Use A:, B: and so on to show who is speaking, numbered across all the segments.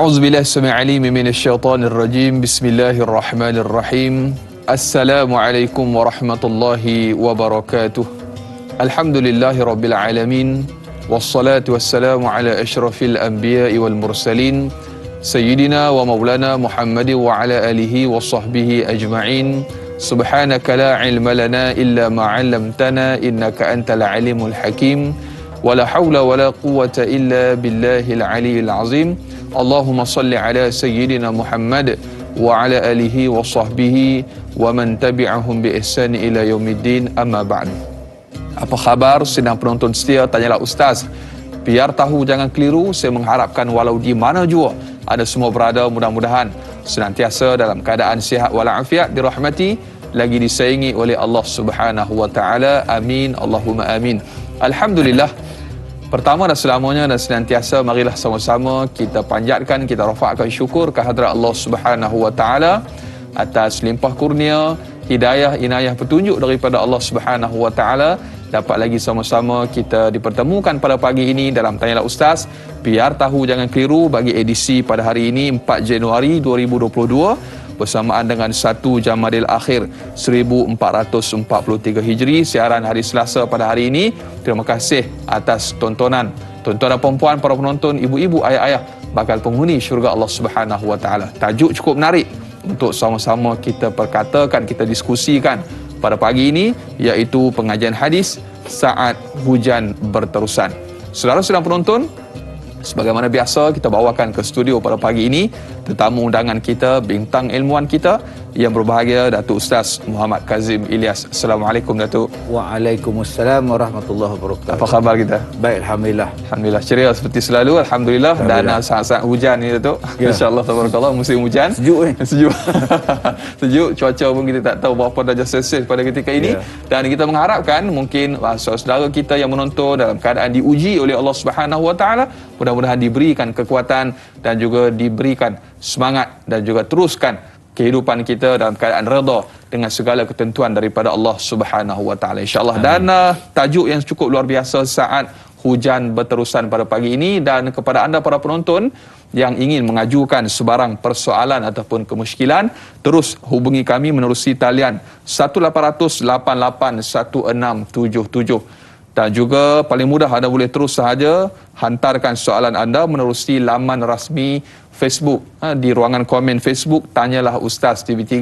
A: A'udzu billahi as-sami'il 'alim minasyaitonir rajim. Bismillahirrahmanirrahim. Assalamualaikum warahmatullahi wabarakatuh. Alhamdulillahirabbil alamin. Wassalatu wassalamu ala asyrafil anbiya'i wal mursalin sayyidina wa maulana Muhammad wa ala alihi wa sahbihi ajma'in. Subhanaka la ilma lana illa ma 'allamtana innaka antal alimul hakim. Wala haula wala quwwata illa billahil aliyyil azim. Allahumma salli ala sayyidina Muhammad wa ala alihi wa sahbihi wa man tabi'ahum bi ihsan ila yaumiddin, amma ba'd. Apa khabar sedang penonton setia Tanyalah Ustaz? Biar tahu jangan keliru, saya mengharapkan walau di mana jua Anda semua berada, mudah-mudahan senantiasa dalam keadaan sihat walafiat, dirahmati lagi disayangi oleh Allah Subhanahu wa taala. Amin, Allahumma amin. Alhamdulillah. Pertama dan selamanya dan senantiasa, marilah sama-sama kita panjatkan, kita rafakkan syukur kehadrat Allah Subhanahu wa taala atas limpah kurnia, hidayah, inayah, petunjuk daripada Allah Subhanahu wa taala. Dapat lagi sama-sama kita dipertemukan pada pagi ini dalam Tanyalah Ustaz. Biar tahu jangan keliru bagi edisi pada hari ini 4 Januari 2022 bersamaan dengan 1 Jamadil Akhir 1443 Hijri, siaran hari Selasa pada hari ini. Terima kasih atas tontonan perempuan, para penonton, ibu-ibu, ayah-ayah, bakal penghuni syurga Allah Subhanahu wa taala. Tajuk cukup menarik untuk sama-sama kita perkatakan, kita diskusikan pada pagi ini, iaitu pengajian hadis saat hujan berterusan. Saudara sedang penonton, sebagaimana biasa kita bawakan ke studio pada pagi ini tetamu undangan kita, bintang ilmuwan kita yang berbahagia, Datuk Ustaz Muhammad Kazim Ilyas. Assalamualaikum Datuk.
B: Waalaikumsalam warahmatullahi wabarakatuh.
A: Apa khabar kita?
B: Baik, alhamdulillah.
A: Alhamdulillah, ceria seperti selalu, alhamdulillah. Dan saat-saat hujan ni Datuk, ya. InsyaAllah tabarakallah, musim hujan.
B: Sejuk ni.
A: Sejuk. Sejuk, cuaca pun kita tak tahu berapa darjah Celsius pada ketika ini. Ya. Dan kita mengharapkan mungkin saudara kita yang menonton dalam keadaan diuji oleh Allah Subhanahu wa taala, mudah-mudahan diberikan kekuatan dan juga diberikan semangat dan juga teruskan kehidupan kita dalam keadaan redha dengan segala ketentuan daripada Allah Subhanahu wa taala, insyaallah. Dan tajuk yang cukup luar biasa saat hujan berterusan pada pagi ini. Dan kepada anda para penonton yang ingin mengajukan sebarang persoalan ataupun kemusykilan, terus hubungi kami menerusi talian 1800 88 1677. Dan juga paling mudah anda boleh terus sahaja hantarkan soalan anda menerusi laman rasmi Facebook, di ruangan komen Facebook Tanyalah Ustaz TV3.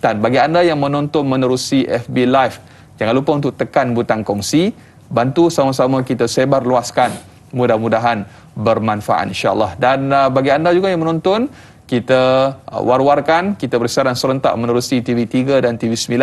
A: Dan bagi anda yang menonton menerusi FB Live, jangan lupa untuk tekan butang kongsi, bantu sama-sama kita sebar luaskan, mudah-mudahan bermanfaat insya-Allah. Dan bagi anda juga yang menonton, kita war-warkan, kita bersiaran serentak menerusi TV3 dan TV9.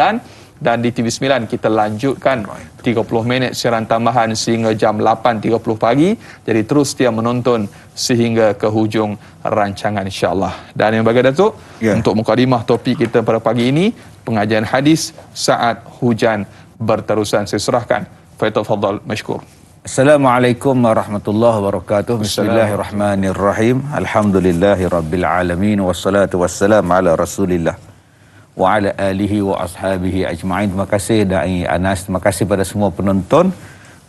A: Dan di TV9 kita lanjutkan 30 minit siaran tambahan sehingga jam 8.30 pagi. Jadi terus setia menonton sehingga ke hujung rancangan insya-Allah. Dan yang bagi Datuk, untuk mukadimah topik kita pada pagi ini, pengajian hadis saat hujan berterusan. Saya serahkan. Faitafadhal mashkur.
B: Assalamualaikum warahmatullahi wabarakatuh. Bismillahirrahmanirrahim. Alhamdulillahirabbil alamin wassalatu wassalamu ala Rasulillah wa ala alihi wa ashabihi ajma'in. Terima kasih Dai Anas, terima kasih pada semua penonton.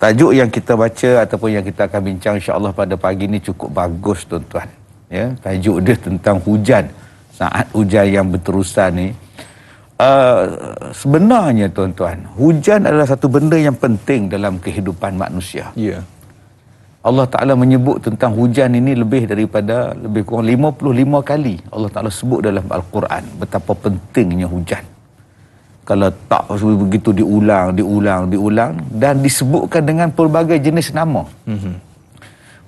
B: Tajuk yang kita baca ataupun yang kita akan bincang insya-Allah pada pagi ini cukup bagus tuan-tuan. Ya, tajuk dia tentang hujan. Saat hujan yang berterusan ni. Sebenarnya tuan-tuan, hujan adalah satu benda yang penting dalam kehidupan manusia.
A: Ya.
B: Allah Ta'ala menyebut tentang hujan ini lebih kurang 55 kali Allah Ta'ala sebut dalam Al-Quran betapa pentingnya hujan. Kalau tak begitu diulang dan disebutkan dengan pelbagai jenis nama.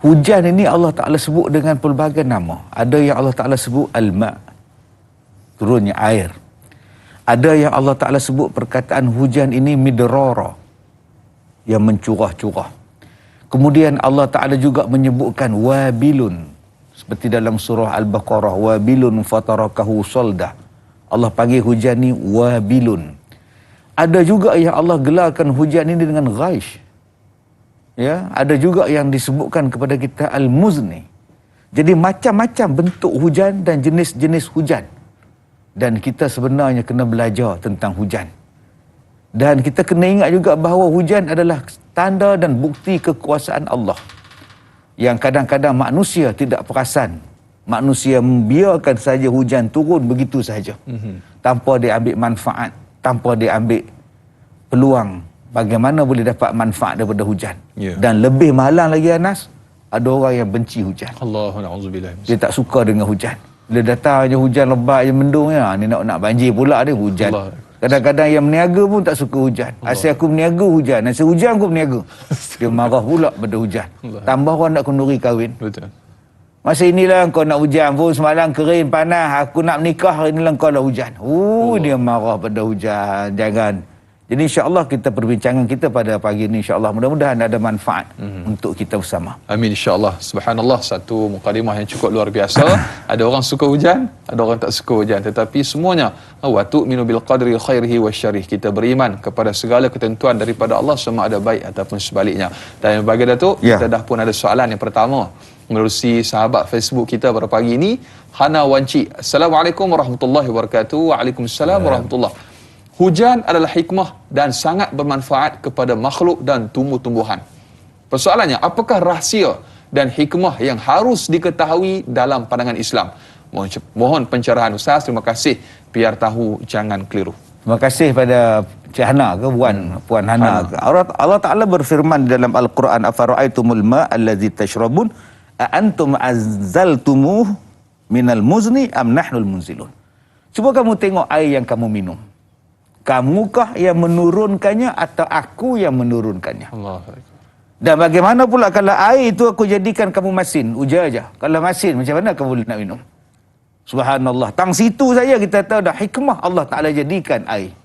B: Hujan ini Allah Ta'ala sebut dengan pelbagai nama. Ada yang Allah Ta'ala sebut al-ma', turunnya air. Ada yang Allah Ta'ala sebut perkataan hujan ini midrara, yang mencurah-curah. Kemudian Allah Ta'ala juga menyebutkan wabilun, seperti dalam surah Al-Baqarah, wabilun fatarakahu soldah. Allah panggil hujan ni wabilun. Ada juga yang Allah gelarkan hujan ini dengan ghaish. Ya, ada juga yang disebutkan kepada kita al-muzni. Jadi macam-macam bentuk hujan dan jenis-jenis hujan. Dan kita sebenarnya kena belajar tentang hujan. Dan kita kena ingat juga bahawa hujan adalah tanda dan bukti kekuasaan Allah. Yang kadang-kadang manusia tidak perasan Manusia membiarkan saja hujan turun begitu saja. Tanpa dia ambil manfaat, tanpa dia ambil peluang bagaimana boleh dapat manfaat daripada hujan. Dan lebih malang lagi Anas, ada orang yang benci hujan.
A: Allahu na'udzubillah.
B: Dia tak suka dengan hujan. Bila datang je hujan lebat je mendung ya, ni nak banjir pula dia hujan.
A: Allah.
B: Kadang-kadang yang berniaga pun tak suka hujan. Asyik aku berniaga hujan, asyik hujan aku berniaga. Dia marah pula pada hujan. Tambah orang nak kenduri kahwin.
A: Betul.
B: Masa inilah kau nak hujan pun, semalam kering panas, aku nak menikah, hari inilah kau lah hujan. Dia marah pada hujan. Jangan. Jadi insya-Allah kita perbincangan kita pada pagi ini insya-Allah mudah-mudahan ada manfaat untuk kita bersama.
A: Amin insya-Allah. Subhanallah, satu mukadimah yang cukup luar biasa. Ada orang suka hujan, ada orang tak suka hujan, tetapi semuanya wa tu'minu bil qadri khairihi wasyarrihi. Kita beriman kepada segala ketentuan daripada Allah, sama ada baik ataupun sebaliknya. Dan bagi Datuk, kita dah pun ada soalan yang pertama menerusi sahabat Facebook kita pada pagi ini, Hana Wanci. Assalamualaikum warahmatullahi wabarakatuh. Waalaikumsalam warahmatullahi. Hujan adalah hikmah dan sangat bermanfaat kepada makhluk dan tumbuh-tumbuhan. Persoalannya, apakah rahsia dan hikmah yang harus diketahui dalam pandangan Islam? Mohon pencerahan Ustaz. Terima kasih. Biar tahu, jangan keliru.
B: Terima kasih pada Cik Hana ke Puan Hana. Allah Ta'ala berfirman dalam Al-Quran, afara'aitumul ma' allazi tashrabun a antum azzaltumuh minal muzni am nahnul munzilun. Cuba kamu tengok air yang kamu minum. Kamukah yang menurunkannya atau aku yang menurunkannya?
A: Allah.
B: Dan bagaimana pula kalau air itu aku jadikan kamu masin, ujar aja. Kalau masin, macam mana kamu boleh nak minum? Subhanallah. Tang situ saja kita tahu dah hikmah Allah Ta'ala jadikan air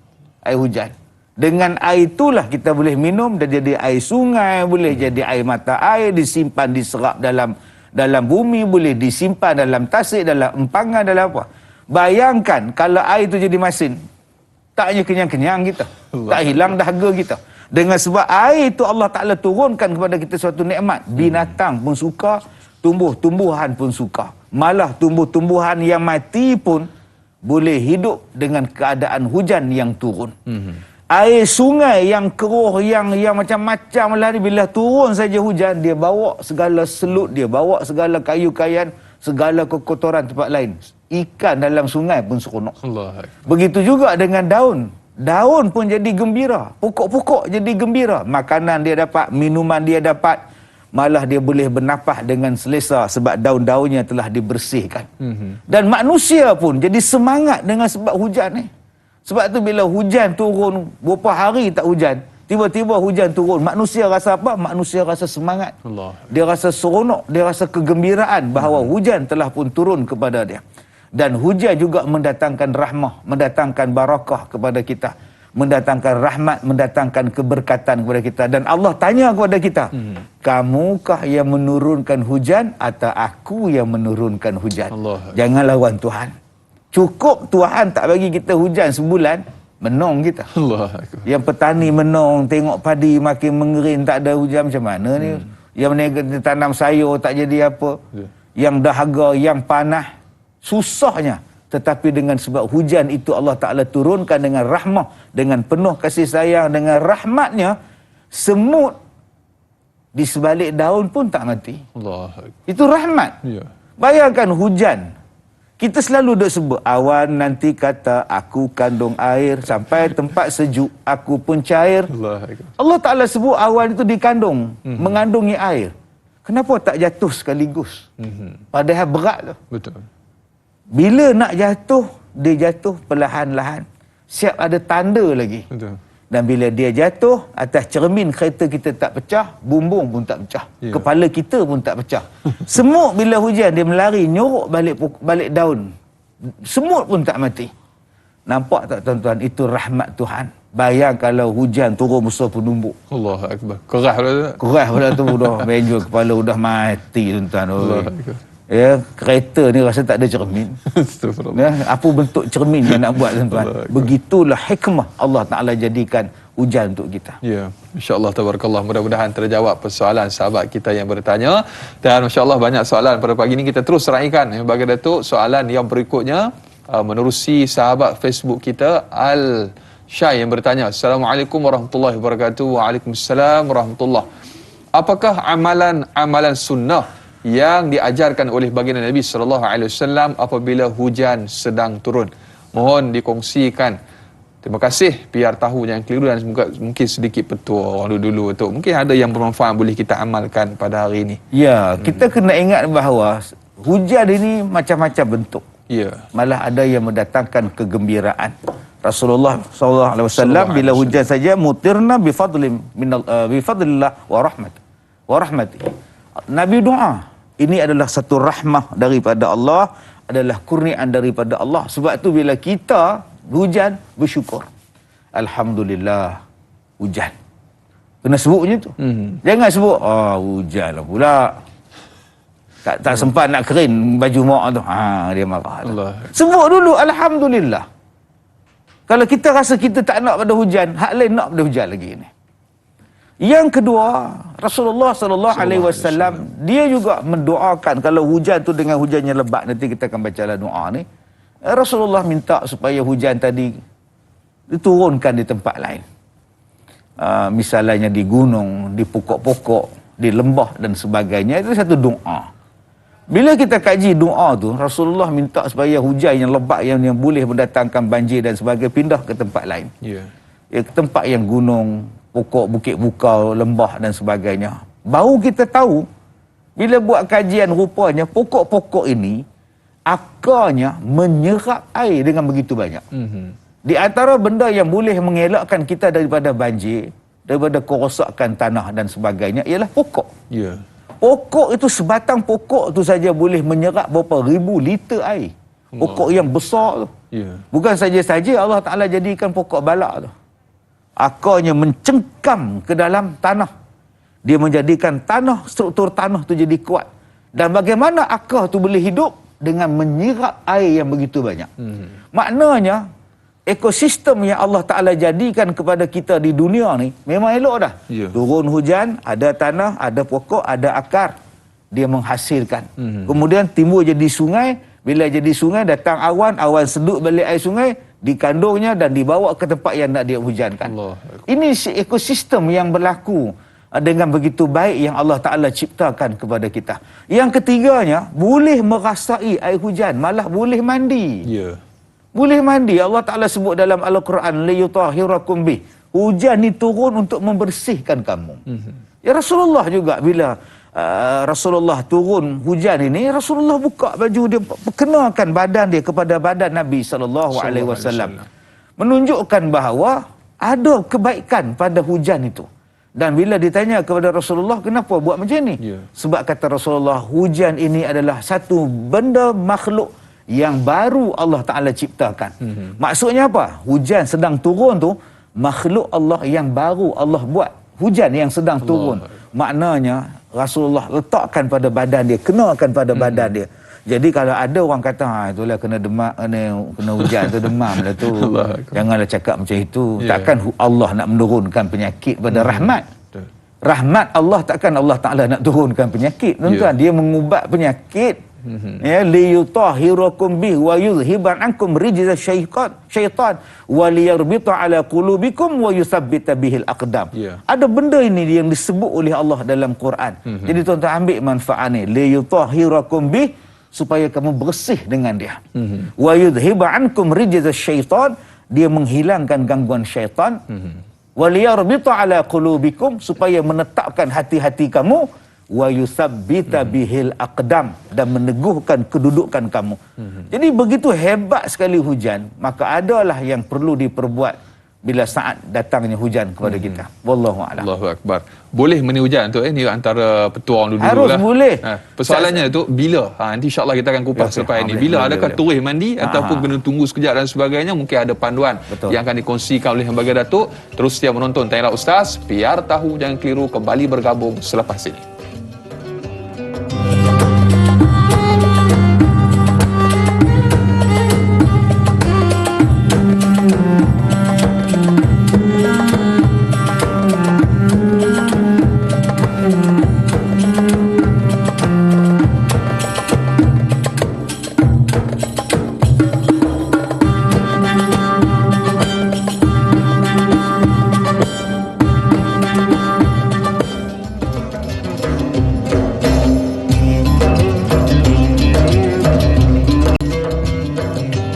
B: hujan. Dengan air itulah kita boleh minum dan jadi air sungai, boleh jadi air mata air, disimpan, diserap dalam bumi, boleh disimpan dalam tasik, dalam empangan, dalam apa. Bayangkan kalau air itu jadi masin, taknya kenyang-kenyang kita. Tak hilang dahaga kita. Dengan sebab air itu Allah Ta'ala turunkan kepada kita suatu nikmat. Binatang pun suka, tumbuh-tumbuhan pun suka. Malah tumbuh-tumbuhan yang mati pun boleh hidup dengan keadaan hujan yang turun. Air sungai yang keruh, yang macam-macam lah ni, bila turun saja hujan, dia bawa segala selut, dia bawa segala kayu-kayan, segala kekotoran tempat lain. Ikan dalam sungai pun seronok.
A: Allah.
B: Begitu juga dengan daun. Daun pun jadi gembira. Pokok-pokok jadi gembira. Makanan dia dapat, minuman dia dapat. Malah dia boleh bernafas dengan selesa sebab daun-daunnya telah dibersihkan. Dan manusia pun jadi semangat dengan sebab hujan ni. Sebab tu bila hujan turun, beberapa hari tak hujan, tiba-tiba hujan turun, manusia rasa apa? Manusia rasa semangat.
A: Allah.
B: Dia rasa seronok, dia rasa kegembiraan bahawa hujan telah pun turun kepada dia. Dan hujan juga mendatangkan rahmah, mendatangkan barakah kepada kita, mendatangkan rahmat, mendatangkan keberkatan kepada kita. Dan Allah tanya kepada kita, kamukah yang menurunkan hujan atau aku yang menurunkan hujan?
A: Allah.
B: Jangan lawan Tuhan. Cukup Tuhan tak bagi kita hujan sebulan, menong kita.
A: Allah.
B: Yang petani menong, tengok padi makin mengering, tak ada hujan, macam mana ni? Yang mereka tanam sayur tak jadi apa? Yang dahaga, yang panah, susahnya. Tetapi dengan sebab hujan itu Allah Ta'ala turunkan dengan rahmah, dengan penuh kasih sayang, dengan rahmatnya, semut di sebalik daun pun tak mati.
A: Allah.
B: Itu rahmat.
A: Ya.
B: Bayangkan hujan. Kita selalu duk sebut, awan nanti kata aku kandung air, sampai tempat sejuk aku pun cair. Allah Ta'ala sebut awan itu dikandung, mengandungi air. Kenapa tak jatuh sekaligus? Padahal berat tu.
A: Betul.
B: Bila nak jatuh, dia jatuh perlahan-lahan. Siap ada tanda lagi.
A: Betul.
B: Dan bila dia jatuh, atas cermin kereta kita tak pecah, bumbung pun tak pecah.
A: Ya.
B: Kepala kita pun tak pecah. Semut bila hujan, dia melari, nyorok balik daun. Semut pun tak mati. Nampak tak tuan-tuan? Itu rahmat Tuhan. Bayang kalau hujan turun besar penumbuk.
A: Allah Akbar. Kerah pula tu.
B: Kerah pula tu dah benjol kepala dah mati tuan-tuan.
A: Allah Akbar.
B: Ya, kereta ni rasa tak ada cermin.
A: Astagfirullah.
B: Ya, apa bentuk cermin yang nak buat tuan-tuan? Begitulah hikmah Allah Ta'ala jadikan hujan untuk kita.
A: Ya, insya-Allah tabarakallah, mudah-mudahan terjawab persoalan sahabat kita yang bertanya. Dan masya-Allah banyak soalan pada pagi ini, kita terus raikan bagi Datuk soalan yang berikutnya menerusi sahabat Facebook kita Al Syai yang bertanya, Assalamualaikum warahmatullahi wabarakatuh. Waalaikumsalam warahmatullahi. Apakah amalan sunnah yang diajarkan oleh baginda Nabi sallallahu alaihi wasallam apabila hujan sedang turun. Mohon dikongsikan. Terima kasih, biar tahu yang keliru dan semoga mungkin sedikit petua orang dulu-dulu tu. Mungkin ada yang bermanfaat boleh kita amalkan pada hari ini.
B: Ya, kita kena ingat bahawa hujan ini macam-macam bentuk.
A: Ya.
B: Malah ada yang mendatangkan kegembiraan. Rasulullah sallallahu alaihi wasallam bila hujan saja mutirna bifadlillah wa rahmati. Nabi doa, ini adalah satu rahmah daripada Allah, adalah kurniaan daripada Allah. Sebab tu bila kita hujan, bersyukur. Alhamdulillah hujan. Kena sebut macam tu. Jangan sebut hujan lah pula. Tak sempat nak kering baju mak tu. Dia marah.
A: Allah.
B: Sebut dulu alhamdulillah. Kalau kita rasa kita tak nak pada hujan, hak lain nak pada hujan lagi ni. Yang kedua, Rasulullah sallallahu alaihi wasallam dia juga mendoakan kalau hujan tu dengan hujannya lebat, nanti kita akan bacalah doa ni. Rasulullah minta supaya hujan tadi diturunkan di tempat lain. Misalnya di gunung, di pokok-pokok, di lembah dan sebagainya. Itu satu doa. Bila kita kaji doa tu, Rasulullah minta supaya hujan yang lebat yang boleh mendatangkan banjir dan sebagainya pindah ke tempat lain.
A: Ya.
B: Ke tempat yang gunung, pokok, bukit bukau, lembah dan sebagainya. Baru kita tahu bila buat kajian rupanya pokok-pokok ini akarnya menyerap air dengan begitu banyak. Di antara benda yang boleh mengelakkan kita daripada banjir, daripada kerosakan tanah dan sebagainya ialah pokok.
A: Ya.
B: Pokok itu, sebatang pokok tu saja boleh menyerap berapa ribu liter air. Pokok yang besar tu.
A: Ya.
B: Bukan saja-saja Allah Ta'ala jadikan pokok balak tu. Akarnya mencengkam ke dalam tanah. Dia menjadikan tanah, struktur tanah tu jadi kuat. Dan bagaimana akar tu boleh hidup? Dengan menyerap air yang begitu banyak. Maknanya, ekosistem yang Allah Ta'ala jadikan kepada kita di dunia ni memang elok dah.
A: Ya.
B: Turun hujan, ada tanah, ada pokok, ada akar. Dia menghasilkan. Kemudian timbul jadi sungai. Bila jadi sungai, datang awan, awan sedut balik air sungai, dikandungnya dan dibawa ke tempat yang nak dihujankan.
A: Allah.
B: Ini ekosistem yang berlaku dengan begitu baik yang Allah Ta'ala ciptakan kepada kita. Yang ketiganya, boleh merasai air hujan, malah boleh mandi.
A: Ya.
B: Boleh mandi. Allah Ta'ala sebut dalam Al-Quran, liyutahhirakum bih. Hujan ni turun untuk membersihkan kamu. Ya, Rasulullah juga bila Rasulullah turun hujan ini, Rasulullah buka baju dia, perkenalkan badan dia kepada badan Nabi SAW. Menunjukkan bahawa ada kebaikan pada hujan itu. Dan bila ditanya kepada Rasulullah, kenapa buat macam ni?
A: Yeah.
B: Sebab kata Rasulullah, hujan ini adalah satu benda makhluk yang baru Allah Ta'ala ciptakan. Maksudnya apa? Hujan sedang turun tu, makhluk Allah yang baru Allah buat. Hujan yang sedang turun. Maknanya, Rasulullah letakkan pada badan dia, kenakan pada badan dia. Jadi kalau ada orang kata, itulah kena demak, kena hujan tu demam lah tu. Janganlah cakap macam itu. Yeah. Takkan Allah nak menurunkan penyakit pada rahmat. Rahmat Allah, takkan Allah Ta'ala nak turunkan penyakit. Tuan-tuan, dia mengubat penyakit. Ya, liyutahhirakum bih wa yuzhiban ankum rijza syaitan wa liyarbita ala qulubikum wa yusabbita bihil aqdam. Ada benda ini yang disebut oleh Allah dalam Quran. Jadi tuan-tuan ambil manfaat ni, liyutahhirakum bih, supaya kamu bersih dengan dia. Wa yuzhiba ankum rijza syaitan, dia menghilangkan gangguan syaitan. Wa liyarbita ala qulubikum, supaya menetapkan hati-hati kamu. Wa yusabbita bihil aqdam, dan meneguhkan kedudukan kamu. Jadi begitu hebat sekali hujan, maka adalah yang perlu diperbuat bila saat datangnya hujan kepada kita. Wallahu a'lam.
A: Allahu akbar. Boleh meni hujan tu ni antara petua orang dulu
B: Harus
A: lah.
B: boleh.
A: Persoalannya tu bila? Nanti insya-Allah kita akan kupas selepas ini. Bila adakah terus mandi ataupun kena tunggu sekejap dan sebagainya? Mungkin ada panduan yang akan dikongsikan oleh Lembaga Datuk. Terus setia menonton Tanyalah Ustaz, biar tahu jangan keliru, kembali bergabung selepas ini.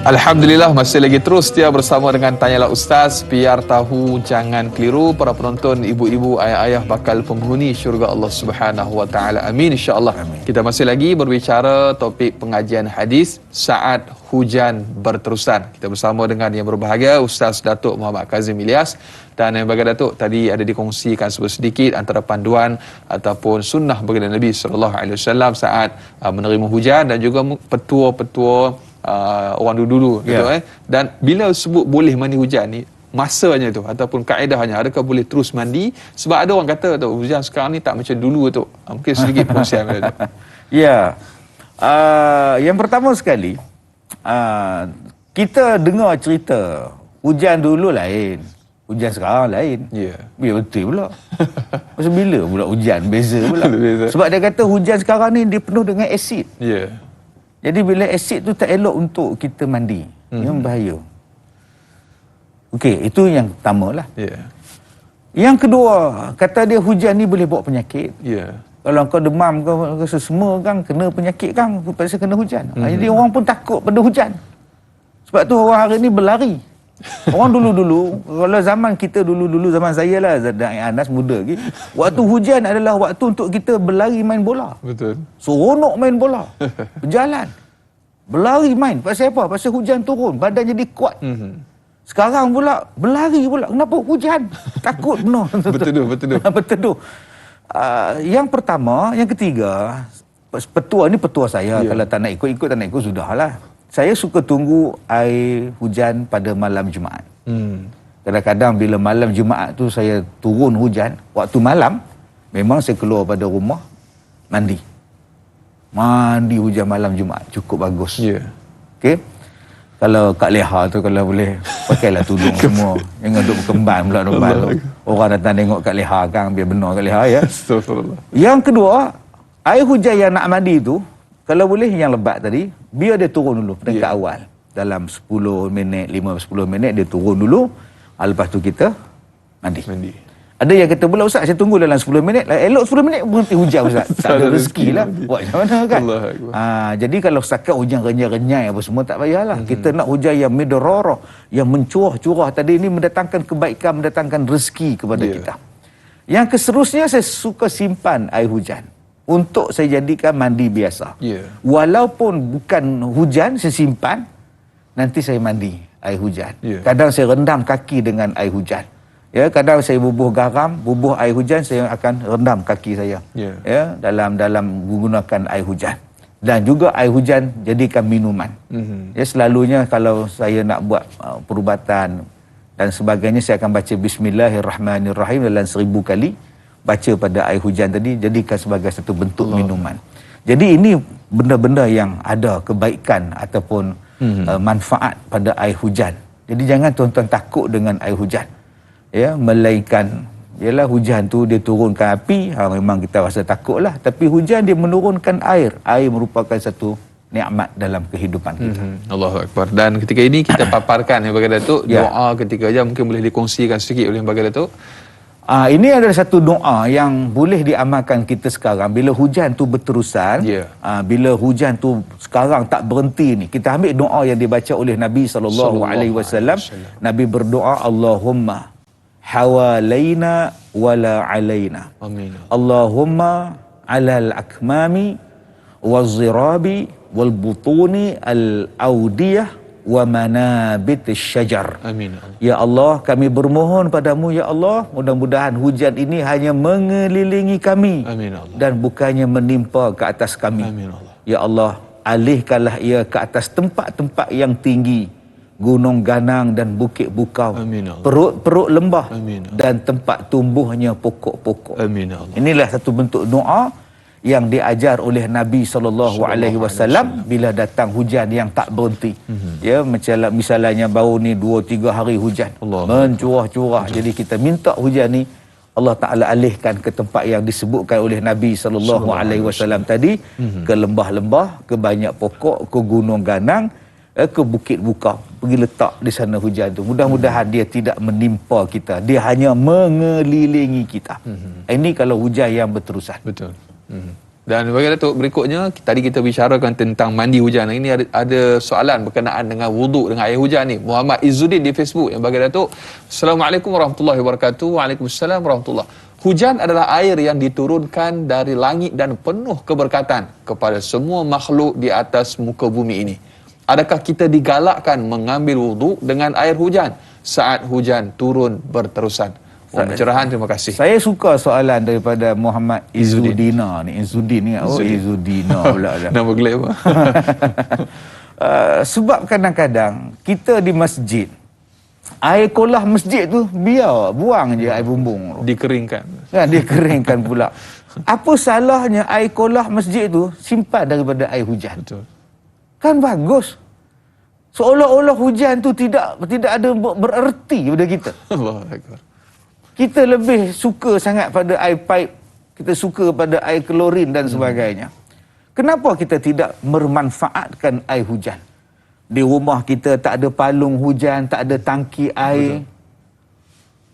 A: Alhamdulillah, masih lagi terus setia bersama dengan Tanyalah Ustaz. Biar tahu, jangan keliru. Para penonton, ibu-ibu, ayah-ayah bakal penghuni syurga Allah Subhanahu Wa Taala. Amin, insya-Allah. Kita masih lagi berbicara topik pengajian hadis saat hujan berterusan. Kita bersama dengan yang berbahagia Ustaz Datuk Muhammad Kazim Ilyas. Dan yang bagi Datuk tadi ada dikongsikan sedikit antara panduan ataupun sunnah baginda Nabi sallallahu alaihi wasallam saat menerima hujan, dan juga petua-petua orang dulu-dulu gitu. Dan bila sebut boleh mandi hujan ni, masanya tu ataupun kaedahnya, adakah boleh terus mandi? Sebab ada orang kata tu hujan sekarang ni tak macam dulu tu. Mungkin sedikit perkongsian tu.
B: Ya. Yang pertama sekali, kita dengar cerita hujan dulu lain, hujan sekarang lain. Ya. Ya, betul pula. Pasal bila pula hujan beza pula. Sebab dia kata hujan sekarang ni dia penuh dengan asid. Ya. Jadi bila asid tu tak elok untuk kita mandi. Yang bahaya. Okey, itu yang pertama lah. Yeah. Yang kedua, kata dia hujan ni boleh bawa penyakit. Yeah. Kalau kau demam ke semua kan kena penyakit kan pasal kena hujan. Jadi orang pun takut pada hujan. Sebab tu orang hari ni berlari. Orang dulu-dulu, kalau zaman kita dulu-dulu, zaman saya lah, Anas muda lagi, waktu hujan adalah waktu untuk kita berlari main bola. Betul. Seronok main bola. Berjalan. Berlari main. Pasal apa? Pasal hujan turun. Badan jadi kuat. Sekarang pula, berlari pula. Kenapa? Hujan. Takut penuh. Betul. Yang pertama, yang ketiga, petua ni petua saya. Yeah. Kalau tak nak ikut, tak nak ikut, sudahlah. Saya suka tunggu air hujan pada malam Jumaat. Kadang-kadang bila malam Jumaat tu saya turun hujan, waktu malam, memang saya keluar pada rumah, mandi hujan malam Jumaat. Cukup bagus. Yeah. Okey. Kalau kat leha tu, kalau boleh, pakailah tudung semua. Jangan duduk berkembang pula depan tu. Orang datang tengok kat leha kan, biar benar kat leha ya. Yang kedua, air hujan yang nak mandi tu, kalau boleh yang lebat tadi, biar dia turun dulu peringkat awal. Dalam 10 minit, 5-10 minit dia turun dulu. Lepas tu kita mandi. Ada yang kata pula, Ustaz, saya tunggu dalam 10 minit. Elok 10 minit berhenti hujan, Ustaz. Tak ada rezeki lah. Buat macam mana kan? Jadi kalau setakat hujan renyai-renyai apa semua, tak payahlah. Kita nak hujan yang midrarah, yang mencurah-curah tadi ini, mendatangkan kebaikan, mendatangkan rezeki kepada kita. Yang seterusnya, saya suka simpan air hujan. Untuk saya jadikan mandi biasa. Walaupun bukan hujan, saya simpan. Nanti saya mandi air hujan. Kadang saya rendam kaki dengan air hujan. Ya, kadang saya bubuh garam, bubuh air hujan, saya akan rendam kaki saya. Ya, dalam menggunakan air hujan. Dan juga air hujan jadikan minuman. Ya, selalunya kalau saya nak buat perubatan dan sebagainya, saya akan baca Bismillahirrahmanirrahim dalam 1000 kali. Baca pada air hujan tadi, jadikan sebagai satu bentuk minuman. Jadi ini benda-benda yang ada kebaikan ataupun manfaat pada air hujan. Jadi jangan tuan-tuan takut dengan air hujan. Ya, melainkan ialah hujan tu dia turunkan api, memang kita rasa takutlah, tapi hujan dia menurunkan air. Air merupakan satu nikmat dalam kehidupan kita.
A: Allahu Akbar. Dan ketika ini kita paparkan yang bagi Datuk, doa ketika aja mungkin boleh dikongsikan sedikit oleh bagi Datuk.
B: Ini adalah satu doa yang boleh diamalkan kita sekarang. Bila hujan tu berterusan, bila hujan tu sekarang tak berhenti ni, kita ambil doa yang dibaca oleh Nabi SAW. Nabi berdoa, Allahumma hawalaina wala alaina. Amin. Allahumma alal akmami wazirabi wal butuni al audiyah wa manabit syajar. Amin. Ya Allah, kami bermohon padamu ya Allah, mudah-mudahan hujan ini hanya mengelilingi kami. Amin Allah. Dan bukannya menimpa ke atas kami. Amin Allah. Ya Allah, alihkanlah ia ke atas tempat-tempat yang tinggi, gunung ganang dan bukit bukau. Amin Allah. Perut-perut lembah. Amin Allah. Dan tempat tumbuhnya pokok-pokok. Amin Allah. Inilah satu bentuk doa yang diajar oleh Nabi SAW bila datang hujan yang tak berhenti. Ya, macam misalnya baru ni 2-3 hari hujan mencurah-curah. Jadi kita minta hujan ni Allah Ta'ala alihkan ke tempat yang disebutkan oleh Nabi SAW tadi, ke lembah-lembah, ke banyak pokok, ke gunung ganang, ke bukit bukau. Pergi letak di sana hujan tu. Mudah-mudahan dia tidak menimpa kita, dia hanya mengelilingi kita. Ini kalau hujan yang berterusan.
A: Betul. Dan bagi Datuk, berikutnya tadi kita bicarakan tentang mandi hujan. Ini ada soalan berkenaan dengan wuduk dengan air hujan ni. Muhammad Izzuddin di Facebook yang bagi Datuk, Assalamualaikum warahmatullahi wabarakatuh. Waalaikumsalam warahmatullahi. Hujan adalah air yang diturunkan dari langit dan penuh keberkatan kepada semua makhluk di atas muka bumi ini. Adakah kita digalakkan mengambil wuduk dengan air hujan saat hujan turun berterusan? Pencerahan, terima kasih.
B: Saya suka soalan daripada Muhammad Izzuddina ni. Izzuddin ni. Oh, Izzudina pula dah.
A: Nama gelap.
B: Sebab kadang-kadang kita di masjid, air kolah masjid tu biar buang je air bumbung tu.
A: Dikeringkan.
B: Kan dikeringkan pula. Apa salahnya air kolah masjid tu simpan daripada air hujan?
A: Betul.
B: Kan bagus. Seolah-olah hujan tu tidak ada bererti pada kita.
A: Allahu Akbar.
B: Kita lebih suka sangat pada air paip, kita suka pada air klorin dan sebagainya. Kenapa kita tidak memanfaatkan air hujan? Di rumah kita tak ada palung hujan, tak ada tangki air.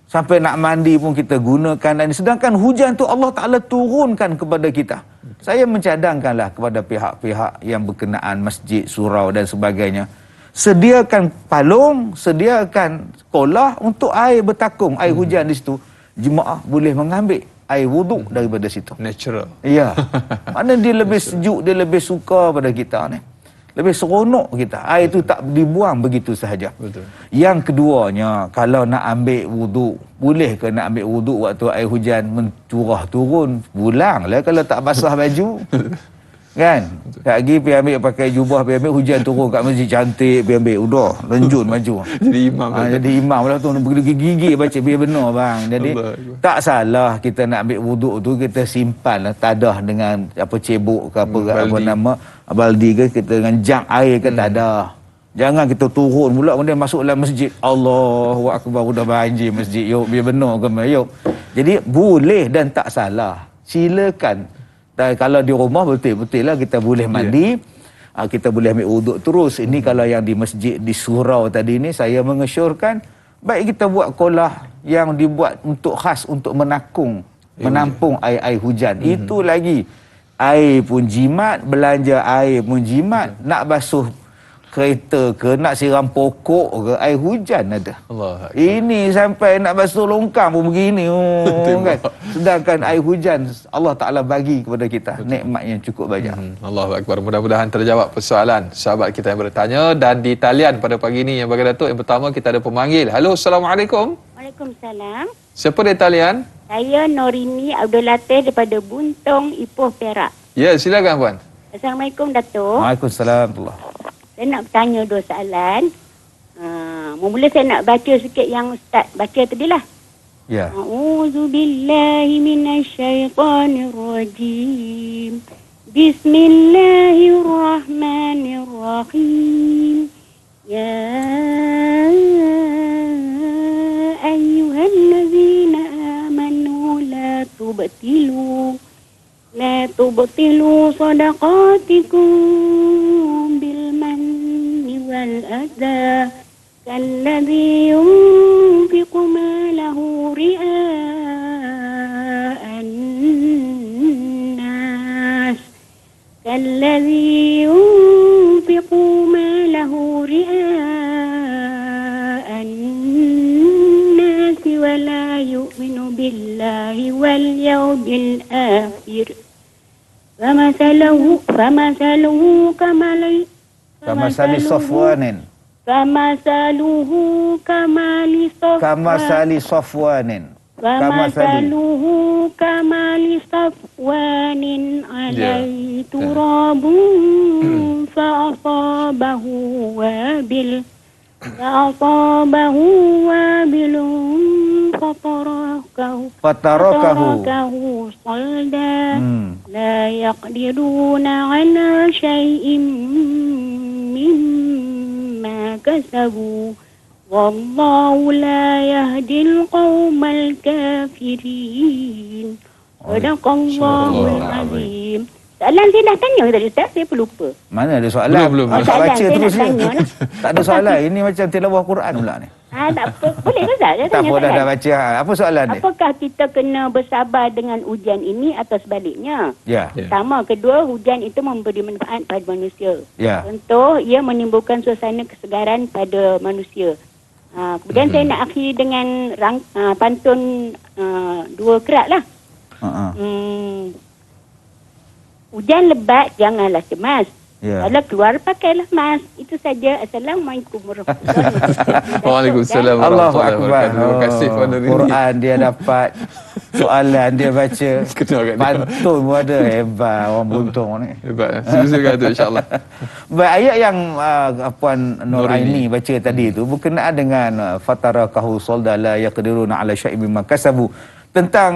B: Sampai nak mandi pun kita gunakan. Dan sedangkan hujan tu Allah Ta'ala turunkan kepada kita. Saya mencadangkanlah kepada pihak-pihak yang berkenaan masjid, surau dan sebagainya. Sediakan palung, sediakan kolah untuk air bertakung, air hujan di situ. Jemaah boleh mengambil air wuduk daripada situ.
A: Natural.
B: Ya. Mana dia lebih sejuk, dia lebih suka pada kita ni. Lebih seronok kita. Air tu tak dibuang begitu sahaja.
A: Betul.
B: Yang keduanya, kalau nak ambil wuduk, boleh ke nak ambil wuduk waktu air hujan mencurah turun? Pulanglah kalau tak basah baju. Kan? Tak lagi pergi ambil pakai jubah, pergi ambil hujan turun kat masjid cantik, pergi ambil, udah, lenjun maju.
A: Jadi imam.
B: Jadi imam lah tu, gigi baca biar benar bang. Jadi tak salah kita nak ambil wuduk tu, kita simpan lah tadah dengan apa cebok ke apa, apa nama, baldi ke, kita dengan jang air ke tadah. Jangan kita turun pula kemudian masuk dalam masjid. Allahu Akbar, udah banjir masjid. Yuk, biar benar ke yuk. Jadi boleh dan tak salah. Silakan. Dan kalau di rumah betul-betul lah kita boleh mandi, kita boleh ambil wuduk terus. Ini kalau yang di masjid, di surau tadi ni, saya mengesyorkan baik kita buat kolah yang dibuat untuk khas untuk menampung air hujan. Itu lagi air pun jimat, belanja air pun jimat, nak basuh kereta ke, nak siram pokok ke, air hujan ada.
A: Allah.
B: Ini sampai nak basuh longkang pun begini. Kan? Sedangkan air hujan Allah Ta'ala bagi kepada kita. Betul. Nikmat yang cukup banyak.
A: Allahu Akbar. Mudah-mudahan terjawab persoalan sahabat kita yang bertanya. Dan di talian pada pagi ini yang bagi Datuk, yang pertama kita ada pemanggil. Halo, Assalamualaikum.
C: Waalaikumsalam.
A: Siapa di talian?
C: Saya Norini Abdul Latif daripada Buntong, Ipoh, Perak.
A: Ya, silakan puan.
C: Assalamualaikum Datuk.
B: Waalaikumsalam.
C: Saya nak bertanya dua soalan. Mula saya nak baca sikit yang Ustaz baca tadi lah.
B: Ya.
C: A'udzubillahi minasyaitanirrajim. Bismillahirrahmanirrahim. Ya ayyuhallazina amanu la tubtilu sadaqatikum bil manni wal adha kalladhi yunfiqu malahu ria'an nas kalladhi yunfiqu malahu ria'an nas wa la yu'minu billahi wal yawmil akhir. فمثله
B: كمثل صفوان
C: عليه تراب فأصابه وابل فتركه صلدا لا يقدرون على شيء مما كسبوا والله لا يهدي القوم الكافرين. صدق الله العظيم. Soalan saya dah tanya tadi Ustaz, saya pelupa.
B: Mana ada soalan?
A: Belum.
B: Tak baca terus ni. Tak ada soalan. Ini macam tilawah Quran pula ni.
C: Tak apa. Boleh ke Ustaz? Saya
B: Tak
C: tanya
B: apa, dah
C: soalan.
B: baca. Apa soalan dia?
C: Apakah kita kena bersabar dengan hujan ini atau sebaliknya?
B: Ya.
C: Pertama, kedua, hujan itu memberi manfaat pada manusia.
B: Ya.
C: Contoh, ia menimbulkan suasana kesegaran pada manusia. Kemudian saya nak akhiri dengan pantun dua kerat lah. Hujan lebat, janganlah cemas.
B: Ya.
C: Kalau keluar, pakailah mask. Itu saja. Assalamualaikum warahmatullahi wabarakatuh.
A: Waalaikumsalam
B: Allahu
A: warahmatullahi
B: Akbar.
A: wabarakatuh. Terima kasih kepada Rini.
B: Quran dia dapat, soalan dia baca,
A: Kena kat dia.
B: pantun pun ada. Hebat orang buntung ni.
A: Hebat. Silakan tu insya-Allah.
B: Baik, ayat yang Puan Nur
A: Nur
B: Aini baca tadi tu berkenaan dengan fatarakahu soldala yaqdiruna ala syai'in mimma kasabu, tentang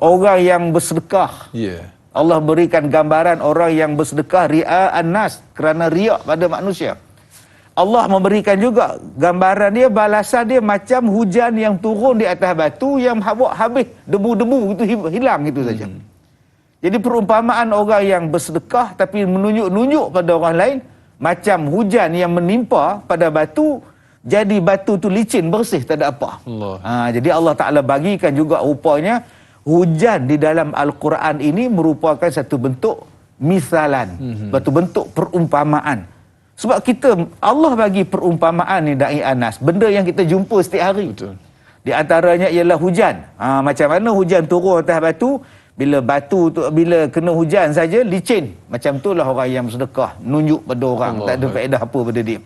B: orang yang bersedekah.
A: Ya.
B: Allah berikan gambaran orang yang bersedekah ria'an nas, kerana riak pada manusia. Allah memberikan juga gambaran dia, balasan dia macam hujan yang turun di atas batu yang habis debu-debu itu hilang itu saja. Jadi perumpamaan orang yang bersedekah tapi menunjuk-nunjuk pada orang lain macam hujan yang menimpa pada batu, jadi batu tu licin, bersih, tak ada apa.
A: Allah.
B: Jadi Allah Ta'ala bagikan juga rupanya hujan di dalam Al-Quran ini merupakan satu bentuk misalan, satu bentuk perumpamaan. Sebab Allah bagi perumpamaan ni Da'i Anas, benda yang kita jumpa setiap hari.
A: Betul.
B: Di antaranya ialah hujan. Macam mana hujan turun atas batu, bila kena hujan saja licin. Macam itulah orang yang sedekah, nunjuk pada orang,
A: Allah,
B: tak ada faedah apa pada dia.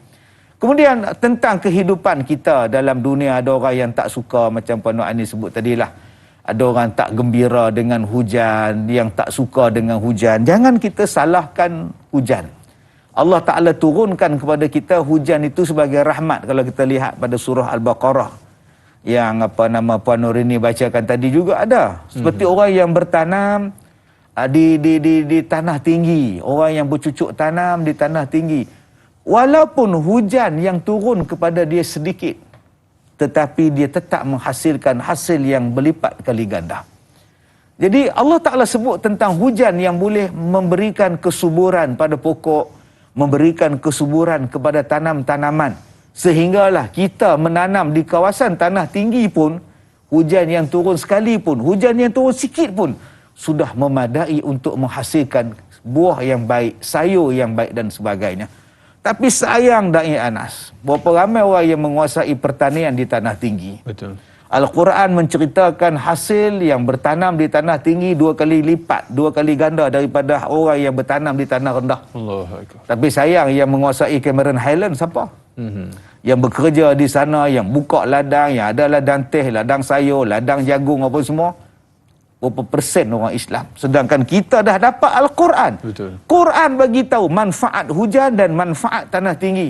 B: Kemudian tentang kehidupan kita dalam dunia, ada orang yang tak suka macam Puan Nur Aini sebut tadilah. Ada orang tak gembira dengan hujan, yang tak suka dengan hujan. Jangan kita salahkan hujan. Allah Ta'ala turunkan kepada kita hujan itu sebagai rahmat. Kalau kita lihat pada surah Al-Baqarah, yang Puan Nur ini bacakan tadi juga ada. Seperti orang yang bertanam di tanah tinggi. Orang yang bercucuk tanam di tanah tinggi. Walaupun hujan yang turun kepada dia sedikit, tetapi dia tetap menghasilkan hasil yang berlipat kali ganda. Jadi Allah Ta'ala sebut tentang hujan yang boleh memberikan kesuburan pada pokok, memberikan kesuburan kepada tanam-tanaman. Sehinggalah kita menanam di kawasan tanah tinggi pun, hujan yang turun sekali pun, hujan yang turun sikit pun, sudah memadai untuk menghasilkan buah yang baik, sayur yang baik dan sebagainya. Tapi sayang Da'i Anas, berapa ramai orang yang menguasai pertanian di tanah tinggi.
A: Betul.
B: Al-Quran menceritakan hasil yang bertanam di tanah tinggi 2 kali lipat, 2 kali ganda daripada orang yang bertanam di tanah rendah.
A: Allahu Akbar.
B: Tapi sayang, yang menguasai Cameron Highland siapa? Yang bekerja di sana, yang buka ladang, yang ada ladang teh, ladang sayur, ladang jagung apa semua, berapa persen orang Islam. Sedangkan kita dah dapat Al-Quran.
A: Betul.
B: Quran bagi tahu manfaat hujan dan manfaat tanah tinggi.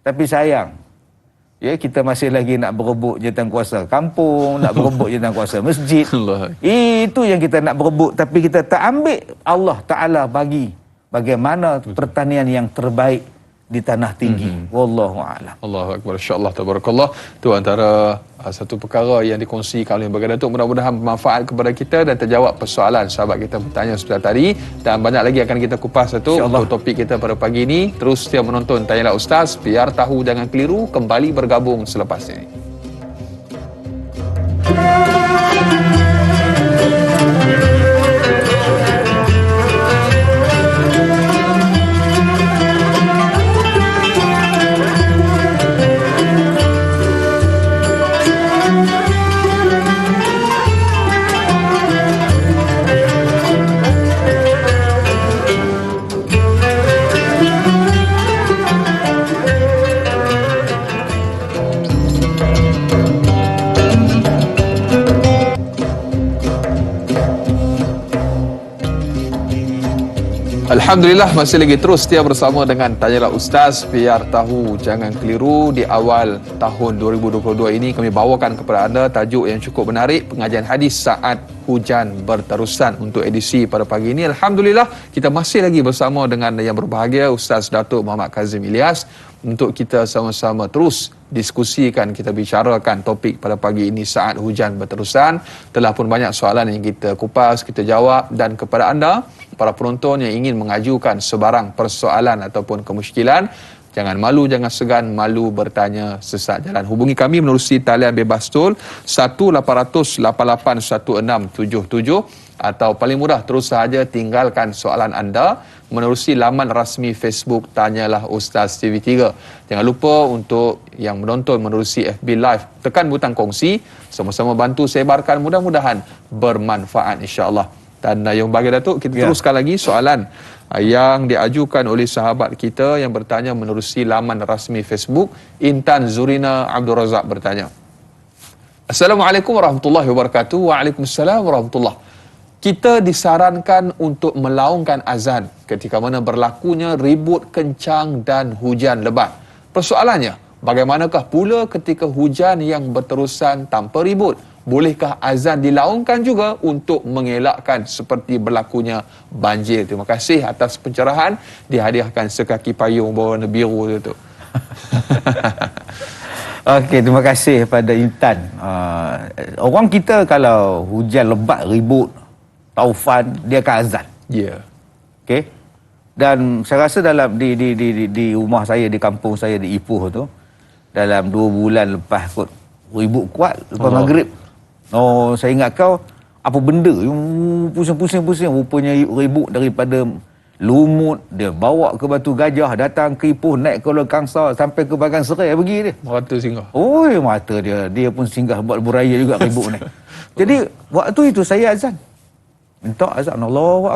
B: Tapi sayang, kita masih lagi nak berebut jawatankuasa kampung, nak berebut jawatankuasa masjid.
A: Allah.
B: Itu yang kita nak berebut, tapi kita tak ambil Allah Ta'ala bagi bagaimana pertanian yang terbaik di tanah tinggi. Wallahu a'lam.
A: Allahu Akbar. InsyaAllah, tabarakallah. Itu antara satu perkara yang dikongsikan oleh Baginda Datuk. Mudah-mudahan bermanfaat kepada kita dan terjawab persoalan sahabat kita bertanya sudah tadi. Dan banyak lagi akan kita kupas untuk topik kita pada pagi ini. Terus setia menonton Tanyalah Ustaz, biar tahu jangan keliru. Kembali bergabung selepas ini. Alhamdulillah, masih lagi terus setia bersama dengan Tanyalah Ustaz, biar tahu jangan keliru. Di awal tahun 2022 ini kami bawakan kepada anda tajuk yang cukup menarik, pengajian hadis saat hujan berterusan untuk edisi pada pagi ini. Alhamdulillah, kita masih lagi bersama dengan yang berbahagia Ustaz Datuk Muhammad Kazim Ilyas untuk kita sama-sama terus diskusikan, kita bicarakan topik pada pagi ini saat hujan berterusan. Telah pun banyak soalan yang kita kupas, kita jawab, dan kepada anda para penonton yang ingin mengajukan sebarang persoalan ataupun kemusykilan, Jangan malu, jangan segan, malu bertanya sesat jalan. Hubungi kami menerusi talian bebas tol 1-800-881677 atau paling mudah terus sahaja tinggalkan soalan anda menerusi laman rasmi Facebook Tanyalah Ustaz TV3. Jangan lupa untuk yang menonton menerusi FB Live, tekan butang kongsi, sama-sama bantu sebarkan, mudah-mudahan bermanfaat insya-Allah. Dan yang bagi Datuk, kita teruskan lagi soalan yang diajukan oleh sahabat kita yang bertanya menerusi laman rasmi Facebook. Intan Zurina Abdul Razak bertanya, Assalamualaikum warahmatullahi wabarakatuh. Waalaikumsalam warahmatullahi. Kita disarankan untuk melaungkan azan ketika mana berlakunya ribut kencang dan hujan lebat. Persoalannya, bagaimanakah pula ketika hujan yang berterusan tanpa ribut? Bolehkah azan dilaungkan juga untuk mengelakkan seperti berlakunya banjir? Terima kasih atas pencerahan. Dihadiahkan sekaki payung berwarna biru itu.
B: Okey, terima kasih pada Intan. Orang kita kalau hujan lebat, ribut, taufan, dia akan azan.
A: Ya. Yeah.
B: Okey. Dan saya rasa dalam di rumah saya, di kampung saya di Ipoh tu, dalam 2 bulan lepas kot ribut kuat lepas maghrib. Oh, saya ingat kau apa benda pusing rupanya ribut daripada lumut, dia bawa ke Batu Gajah, datang ke Ipoh, naik ke Pulau Kangsa sampai ke Bagan Serai pergi dia.
A: Mata singgah.
B: Oi, mata dia pun singgah buat beraya juga ribut ni. Jadi waktu itu saya azan. Minta azan Allahu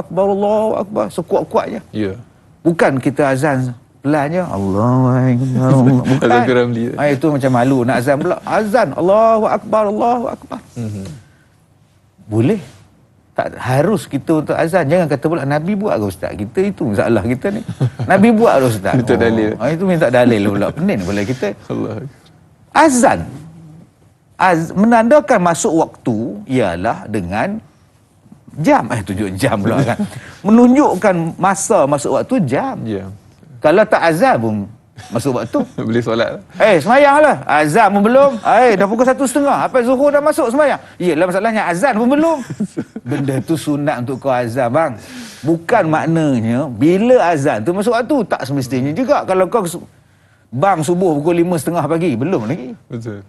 B: Akbar sekuat-kuatnya.
A: Ya.
B: Bukan kita azan pelannya Allahu Akbar. Bukan. Itu macam malu nak azan pula. Azan Allahu Akbar. Boleh. Tak harus kita untuk azan. Jangan kata pula Nabi buat ke ustaz. Kita itu masalah kita ni. Nabi buat ke ustaz.
A: Minta dalil.
B: Itu minta dalil pula. Pening pula kita.
A: Allah.
B: Azan menandakan masuk waktu ialah dengan jam. Tunjuk jam pula kan. Menunjukkan masa masuk waktu jam.
A: Ya.
B: Kalau tak azan pun masuk waktu.
A: Boleh solat.
B: Semayanglah. Azan pun belum. Dah pukul 1:30. Apa Zuhur dah masuk semayang? Iyalah masalahnya azan pun belum. Benda tu sunat untuk kau azan bang. Bukan maknanya bila azan tu masuk waktu. Tak semestinya juga. Kalau kau bang subuh pukul 5:30 pagi. Belum lagi.
A: Betul.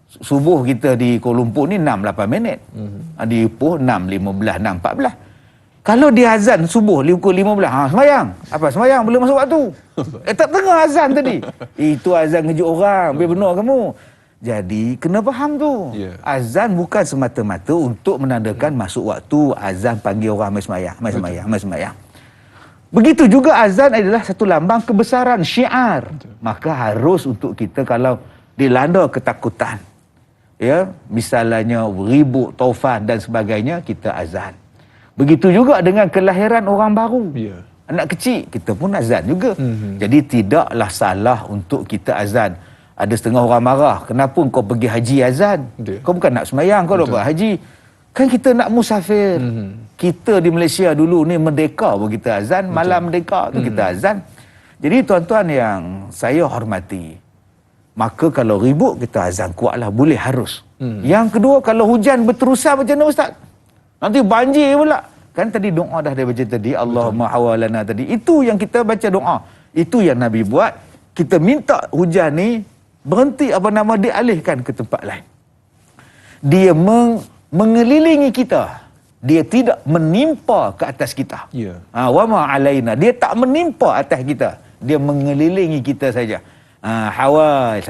B: Subuh kita di Kuala Lumpur ni 6-8 minit. Di Ipoh 6:15, 6:14. Kalau dia azan subuh pukul 15, semayang. Apa semayang? Belum masuk waktu. Tak tengah azan tadi. Itu azan ngejut orang. Biar benar kamu. Jadi, kena faham tu.
A: Yeah.
B: Azan bukan semata-mata untuk menandakan masuk waktu. Azan panggil orang mai semayang. Begitu juga azan adalah satu lambang kebesaran, syiar. Maka harus untuk kita kalau dilanda ketakutan, ya, misalnya ribut, taufan dan sebagainya, kita azan. Begitu juga dengan kelahiran orang baru.
A: Ya.
B: Anak kecil, kita pun azan juga. Jadi tidaklah salah untuk kita azan. Ada setengah orang marah, kenapa kau pergi haji azan? Kau bukan nak semayang, kau dah buat haji. Kan kita nak musafir. Kita di Malaysia dulu ni merdeka pun kita azan. Malam merdeka tu kita azan. Jadi tuan-tuan yang saya hormati, maka kalau ribut kita azan kuatlah, boleh, harus. Yang kedua, kalau hujan berterusan macam mana ustaz? Nanti banjir pula. Kan tadi doa dah dia baca tadi, Allahumma hawalana tadi. Itu yang kita baca doa. Itu yang Nabi buat. Kita minta hujan ni berhenti, dialihkan ke tempat lain. Dia mengelilingi kita. Dia tidak menimpa ke atas kita.
A: Ya.
B: Wa ma alaina. Dia tak menimpa atas kita. Dia mengelilingi kita saja. Hawal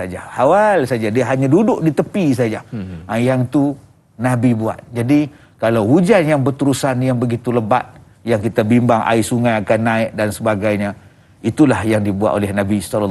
B: saja. Dia hanya duduk di tepi saja. Yang tu Nabi buat. Jadi kalau hujan yang berterusan, yang begitu lebat, yang kita bimbang air sungai akan naik dan sebagainya, itulah yang dibuat oleh Nabi SAW.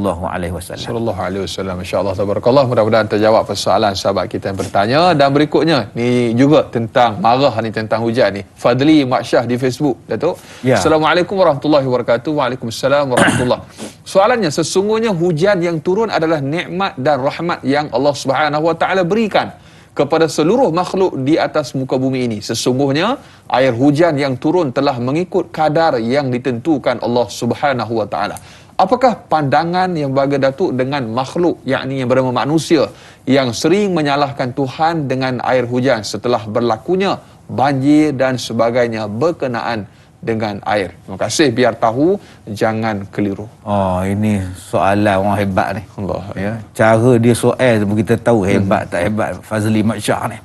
A: Masya-Allah, tabarakallah. Mudah-mudahan terjawab persoalan sahabat kita yang bertanya. Dan berikutnya ni juga tentang marah ni, tentang hujan ni. Fadli Maksyah di Facebook, Datuk. Ya. Assalamualaikum warahmatullahi wabarakatuh. Waalaikumsalam warahmatullahi. Soalannya, sesungguhnya hujan yang turun adalah nikmat dan rahmat yang Allah Subhanahu wa taala berikan kepada seluruh makhluk di atas muka bumi ini. Sesungguhnya air hujan yang turun telah mengikut kadar yang ditentukan Allah Subhanahu wa taala. Apakah pandangan yang bagi Datuk dengan makhluk, yakni yang bernama manusia, yang sering menyalahkan Tuhan dengan air hujan setelah berlakunya banjir dan sebagainya berkenaan dengan air. Terima kasih, biar tahu, jangan keliru.
B: Oh, ini soalan orang hebat ni.
A: Allah.
B: Ya, cara dia soal tu kita tahu hebat tak hebat Fazli Mat Shah ni.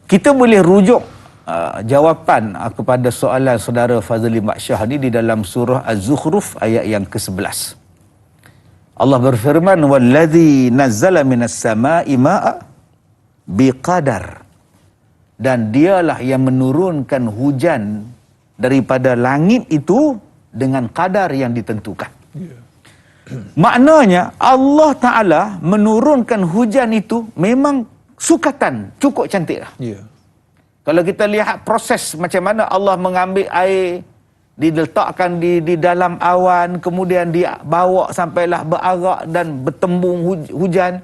B: Kita boleh rujuk jawapan kepada soalan saudara Fazli Mat Shah ni di dalam surah Az-Zukhruf ayat yang ke-11. Allah berfirman, "Wallazi nazzala minas sama'i ma'a biqadar." Dan dialah yang menurunkan hujan daripada langit itu dengan kadar yang ditentukan. Maknanya Allah Ta'ala menurunkan hujan itu memang sukatan, cukup cantik lah. Kalau kita lihat proses macam mana Allah mengambil air, diletakkan di dalam awan, kemudian dibawa sampailah berarak dan bertembung hujan,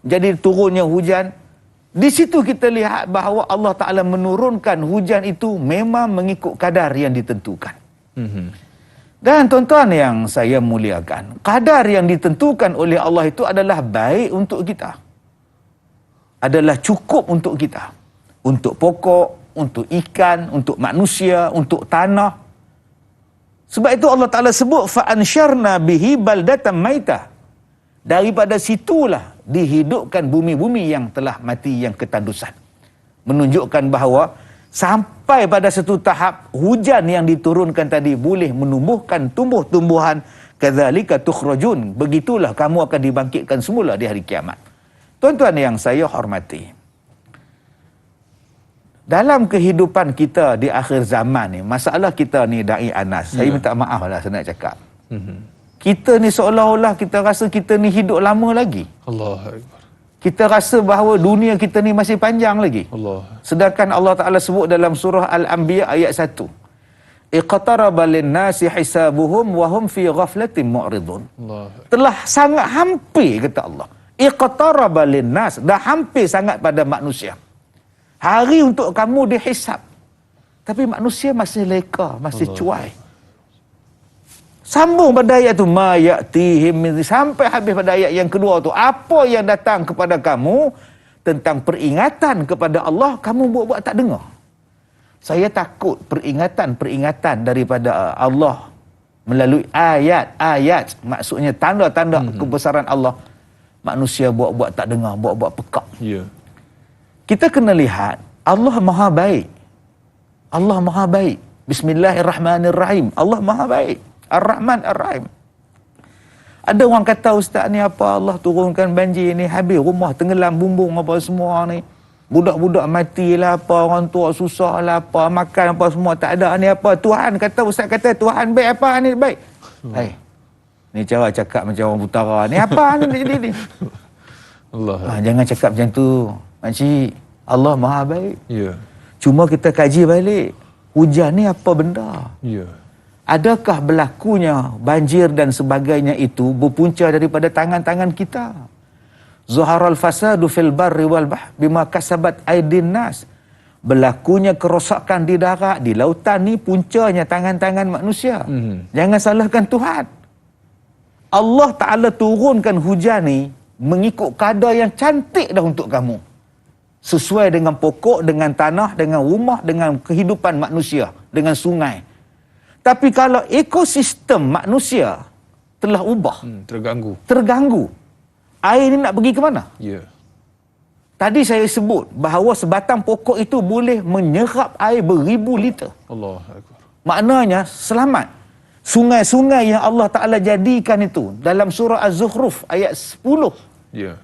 B: jadi turunnya hujan. Di situ kita lihat bahawa Allah Ta'ala menurunkan hujan itu memang mengikut kadar yang ditentukan. Dan tuan-tuan yang saya muliakan, kadar yang ditentukan oleh Allah itu adalah baik untuk kita. Adalah cukup untuk kita. Untuk pokok, untuk ikan, untuk manusia, untuk tanah. Sebab itu Allah Ta'ala sebut, فَأَنْشَرْنَا بِهِ بَلْدَةً مَيْتًا. Daripada situlah dihidupkan bumi-bumi yang telah mati, yang ketandusan. Menunjukkan bahawa sampai pada satu tahap hujan yang diturunkan tadi boleh menumbuhkan tumbuh-tumbuhan. Kadzalika tukhrajun. Begitulah kamu akan dibangkitkan semula di hari kiamat. Tuan-tuan yang saya hormati, dalam kehidupan kita di akhir zaman ni, masalah kita ni Da'i Anas, saya minta maaf lah saya nak cakap. Kita ni seolah-olah kita rasa kita ni hidup lama lagi.
A: Allah Akbar.
B: Kita rasa bahawa dunia kita ni masih panjang lagi.
A: Allah.
B: Sedangkan Allah Ta'ala sebut dalam surah Al-Anbiya ayat 1. Iqtaraba lin-nasi hisabuhum wa hum fi ghaflatin mu'ridun.
A: Allah.
B: Telah sangat hampir, kata Allah. Iqtaraba lin-nas, dah hampir sangat pada manusia. Hari untuk kamu dihisap. Tapi manusia masih leka, masih cuai. Sambung pada ayat tu, ma ya'tihim, sampai habis pada ayat yang kedua tu, apa yang datang kepada kamu tentang peringatan kepada Allah, kamu buat-buat tak dengar. Saya takut peringatan daripada Allah melalui ayat-ayat, maksudnya tanda-tanda kebesaran Allah, manusia buat-buat tak dengar, buat-buat pekak. Kita kena lihat Allah Maha Baik. Allah Maha Baik. Bismillahirrahmanirrahim. Allah Maha Baik. Ar-Rahman Ar-Rahim. Ada orang kata, ustaz ni apa Allah turunkan banjir ni, habis rumah tenggelam bumbung apa semua ni. Budak-budak matilah apa, orang tua susah lah apa, makan apa semua tak ada ni apa. Tuhan kata, ustaz kata Tuhan baik, apa ni baik. Hai. Ni cara cakap macam orang utara ni, apa ni.
A: Allah.
B: Jangan cakap macam tu. Makcik, Allah Maha Baik. Cuma kita kaji balik, hujan ni apa benda? Adakah berlakunya banjir dan sebagainya itu berpunca daripada tangan-tangan kita? Zuharal fasadu fil barri wal bahr bima kasabat aydin nas. Berlakunya kerosakan di darat, di lautan ni puncanya tangan-tangan manusia. Jangan salahkan Tuhan. Allah Ta'ala turunkan hujan ni mengikut kadar yang cantik dah untuk kamu. Sesuai dengan pokok, dengan tanah, dengan rumah, dengan kehidupan manusia, dengan sungai. Tapi kalau ekosistem manusia telah ubah, terganggu, air ni nak pergi ke mana? Tadi saya sebut bahawa sebatang pokok itu boleh menyerap air beribu liter.
A: Allah Akbar.
B: Maknanya selamat. Sungai-sungai yang Allah Ta'ala jadikan itu dalam surah Az-Zukhruf ayat 10.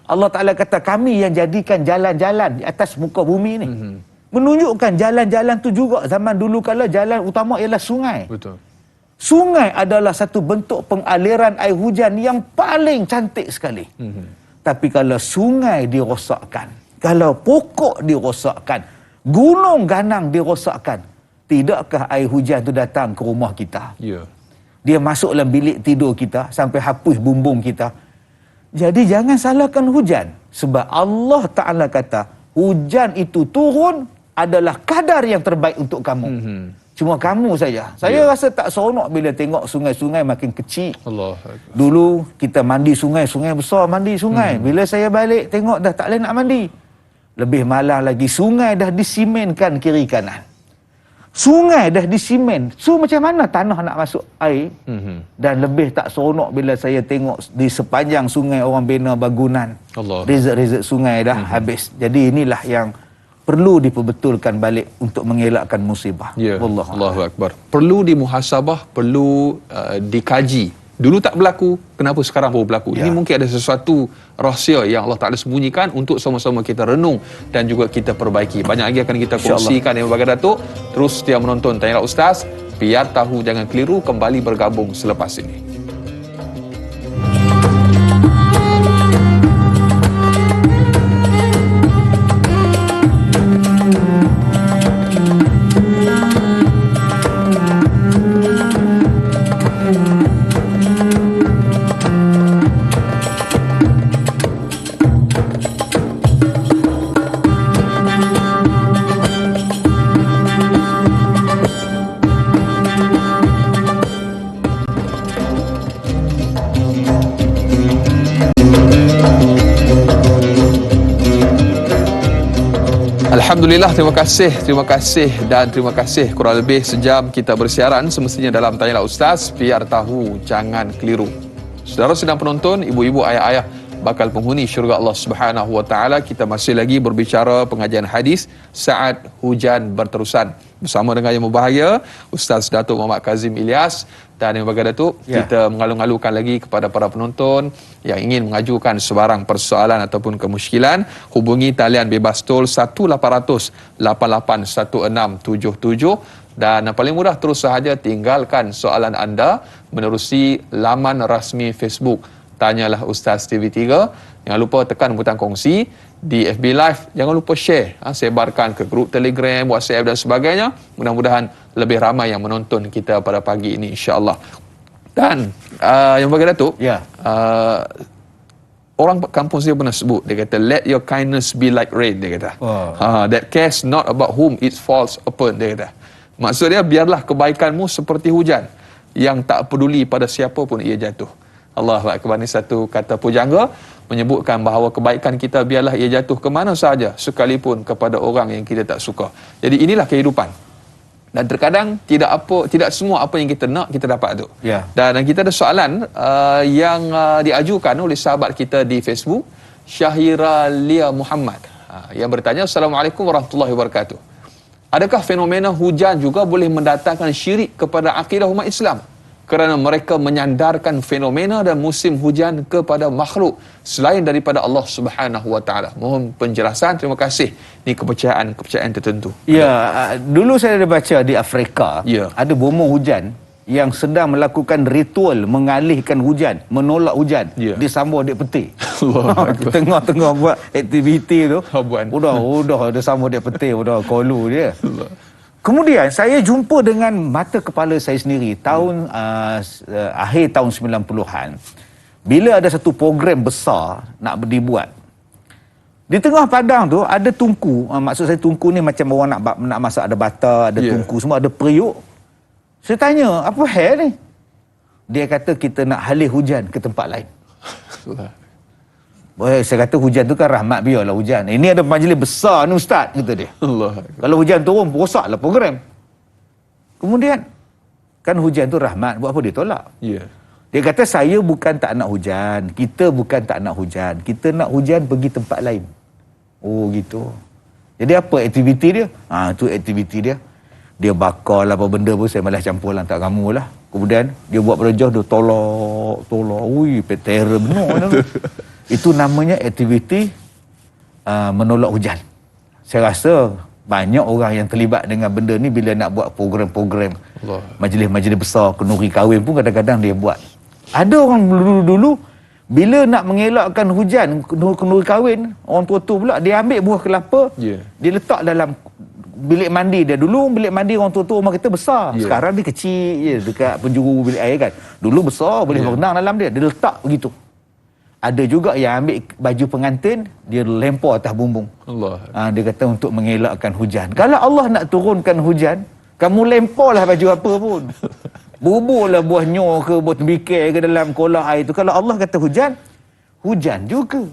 B: Allah Ta'ala kata, kami yang jadikan jalan-jalan di atas muka bumi ni. Menunjukkan jalan-jalan tu juga zaman dulu kala jalan utama ialah sungai.
A: Betul.
B: Sungai adalah satu bentuk pengaliran air hujan yang paling cantik sekali. Tapi kalau sungai dirosakkan, kalau pokok dirosakkan, gunung ganang dirosakkan, tidakkah air hujan tu datang ke rumah kita? Dia masuk dalam bilik tidur kita sampai hapus bumbung kita. Jadi jangan salahkan hujan. Sebab Allah Ta'ala kata, hujan itu turun adalah kadar yang terbaik untuk kamu. Cuma kamu saja. Saya rasa tak seronok bila tengok sungai-sungai makin kecil.
A: Allah.
B: Dulu kita mandi sungai, sungai besar mandi sungai. Bila saya balik tengok dah tak boleh nak mandi. Lebih malah lagi sungai dah disimenkan kiri kanan. Sungai dah disimen. So macam mana tanah nak masuk air? Dan lebih tak seronok bila saya tengok di sepanjang sungai orang bina bangunan.
A: Allah.
B: Rezek-rezek sungai dah habis. Jadi inilah yang perlu diperbetulkan balik untuk mengelakkan musibah.
A: Ya.
B: Wallahu
A: Allahu Akbar. Perlu dimuhasabah, perlu dikaji. Dulu tak berlaku, kenapa sekarang baru berlaku?
B: Ya.
A: Ini mungkin ada sesuatu rahsia yang Allah Ta'ala sembunyikan untuk sama-sama kita renung dan juga kita perbaiki. Banyak lagi akan kita kongsikan yang berbagai Datuk. Terus setia menonton Tanyalah Ustaz. Biar tahu jangan keliru, kembali bergabung selepas ini. Alhamdulillah, terima kasih dan terima kasih. Kurang lebih sejam kita bersiaran semestinya dalam Tanyalah Ustaz, biar tahu jangan keliru. Saudara sedang penonton, ibu-ibu, ayah-ayah bakal penghuni syurga Allah Subhanahu wa taala. Kita masih lagi berbicara pengajian hadis saat hujan berterusan bersama dengan yang berbahagia Ustaz Datuk Muhammad Kazim Ilyas. Dan yang bagi Datuk, kita mengalu-alukan lagi kepada para penonton yang ingin mengajukan sebarang persoalan ataupun kemusykilan, hubungi talian bebas tol 1800 881677. Dan paling mudah, terus sahaja tinggalkan soalan anda menerusi laman rasmi Facebook Tanyalah Ustaz TV3. Jangan lupa tekan butang kongsi di FB Live. Jangan lupa share, sebarkan ke grup Telegram, WhatsApp dan sebagainya. Mudah-mudahan lebih ramai yang menonton kita pada pagi ini, insya-Allah. Dan yang bagi Datuk, orang kampung saya pernah sebut, dia kata let your kindness be like rain, dia kata. That cares not about whom it falls upon, dia kata. Maksud dia, biarlah kebaikanmu seperti hujan yang tak peduli pada siapa pun ia jatuh. Allahu Akbar. Ini satu kata pujangga menyebutkan bahawa kebaikan kita biarlah ia jatuh ke mana sahaja, sekalipun kepada orang yang kita tak suka. Jadi inilah kehidupan. Dan terkadang tidak semua apa yang kita nak kita dapat tu.
B: Ya.
A: Dan kita ada soalan yang diajukan oleh sahabat kita di Facebook, Syahira Lia Muhammad, yang bertanya, Assalamualaikum warahmatullahi wabarakatuh. Adakah fenomena hujan juga boleh mendatangkan syirik kepada akidah umat Islam? Kerana mereka menyandarkan fenomena dan musim hujan kepada makhluk selain daripada Allah Subhanahu wa taala. Mohon penjelasan, terima kasih. Ini kepercayaan tertentu.
B: Ya, dulu saya ada baca di Afrika, ada bomoh hujan yang sedang melakukan ritual mengalihkan hujan, menolak hujan. Dia sambung adik peti. Tengah-tengah buat aktiviti tu. Udah dia sambung adik peti, udah kolu dia. Kemudian saya jumpa dengan mata kepala saya sendiri tahun akhir tahun 90-an, bila ada satu program besar nak dibuat. Di tengah padang tu ada tungku, maksud saya tungku ni macam orang nak masak, ada bata, ada tungku, semua ada periuk. Saya tanya, apa hal ni? Dia kata kita nak halih hujan ke tempat lain. Saya kata hujan tu kan rahmat, biarlah hujan. Ini ada majlis besar ni ustaz, kata dia. Kalau hujan turun, rosaklah program. Kemudian, kan hujan tu rahmat, buat apa dia tolak? Dia kata saya bukan tak nak hujan, kita bukan tak nak hujan, kita nak hujan pergi tempat lain. Oh gitu. Jadi apa aktiviti dia? Tu aktiviti dia. Dia bakar lah apa benda pun, saya malah campur lah, tak kamu lah. Kemudian dia buat pada jauh, dia tolak. Ui, terror benar. Itu namanya aktiviti menolak hujan. Saya rasa banyak orang yang terlibat dengan benda ni bila nak buat program-program majlis-majlis besar, kenduri kahwin pun kadang-kadang dia buat. Ada orang dulu bila nak mengelakkan hujan, kenduri kahwin, orang tua-tua pula dia ambil buah kelapa, dia letak dalam bilik mandi dia. Dulu bilik mandi orang tua-tua rumah kita besar. Sekarang dia kecil je dekat penjuru bilik air kan. Dulu besar, boleh berenang dalam dia. Dia letak begitu. Ada juga yang ambil baju pengantin, dia lempar atas bumbung. Dia kata untuk mengelakkan hujan. Kalau Allah nak turunkan hujan, kamu lemparlah baju apa pun. Buburlah buah nyor ke, buah tembikar ke dalam kolam air tu. Kalau Allah kata hujan, hujan juga.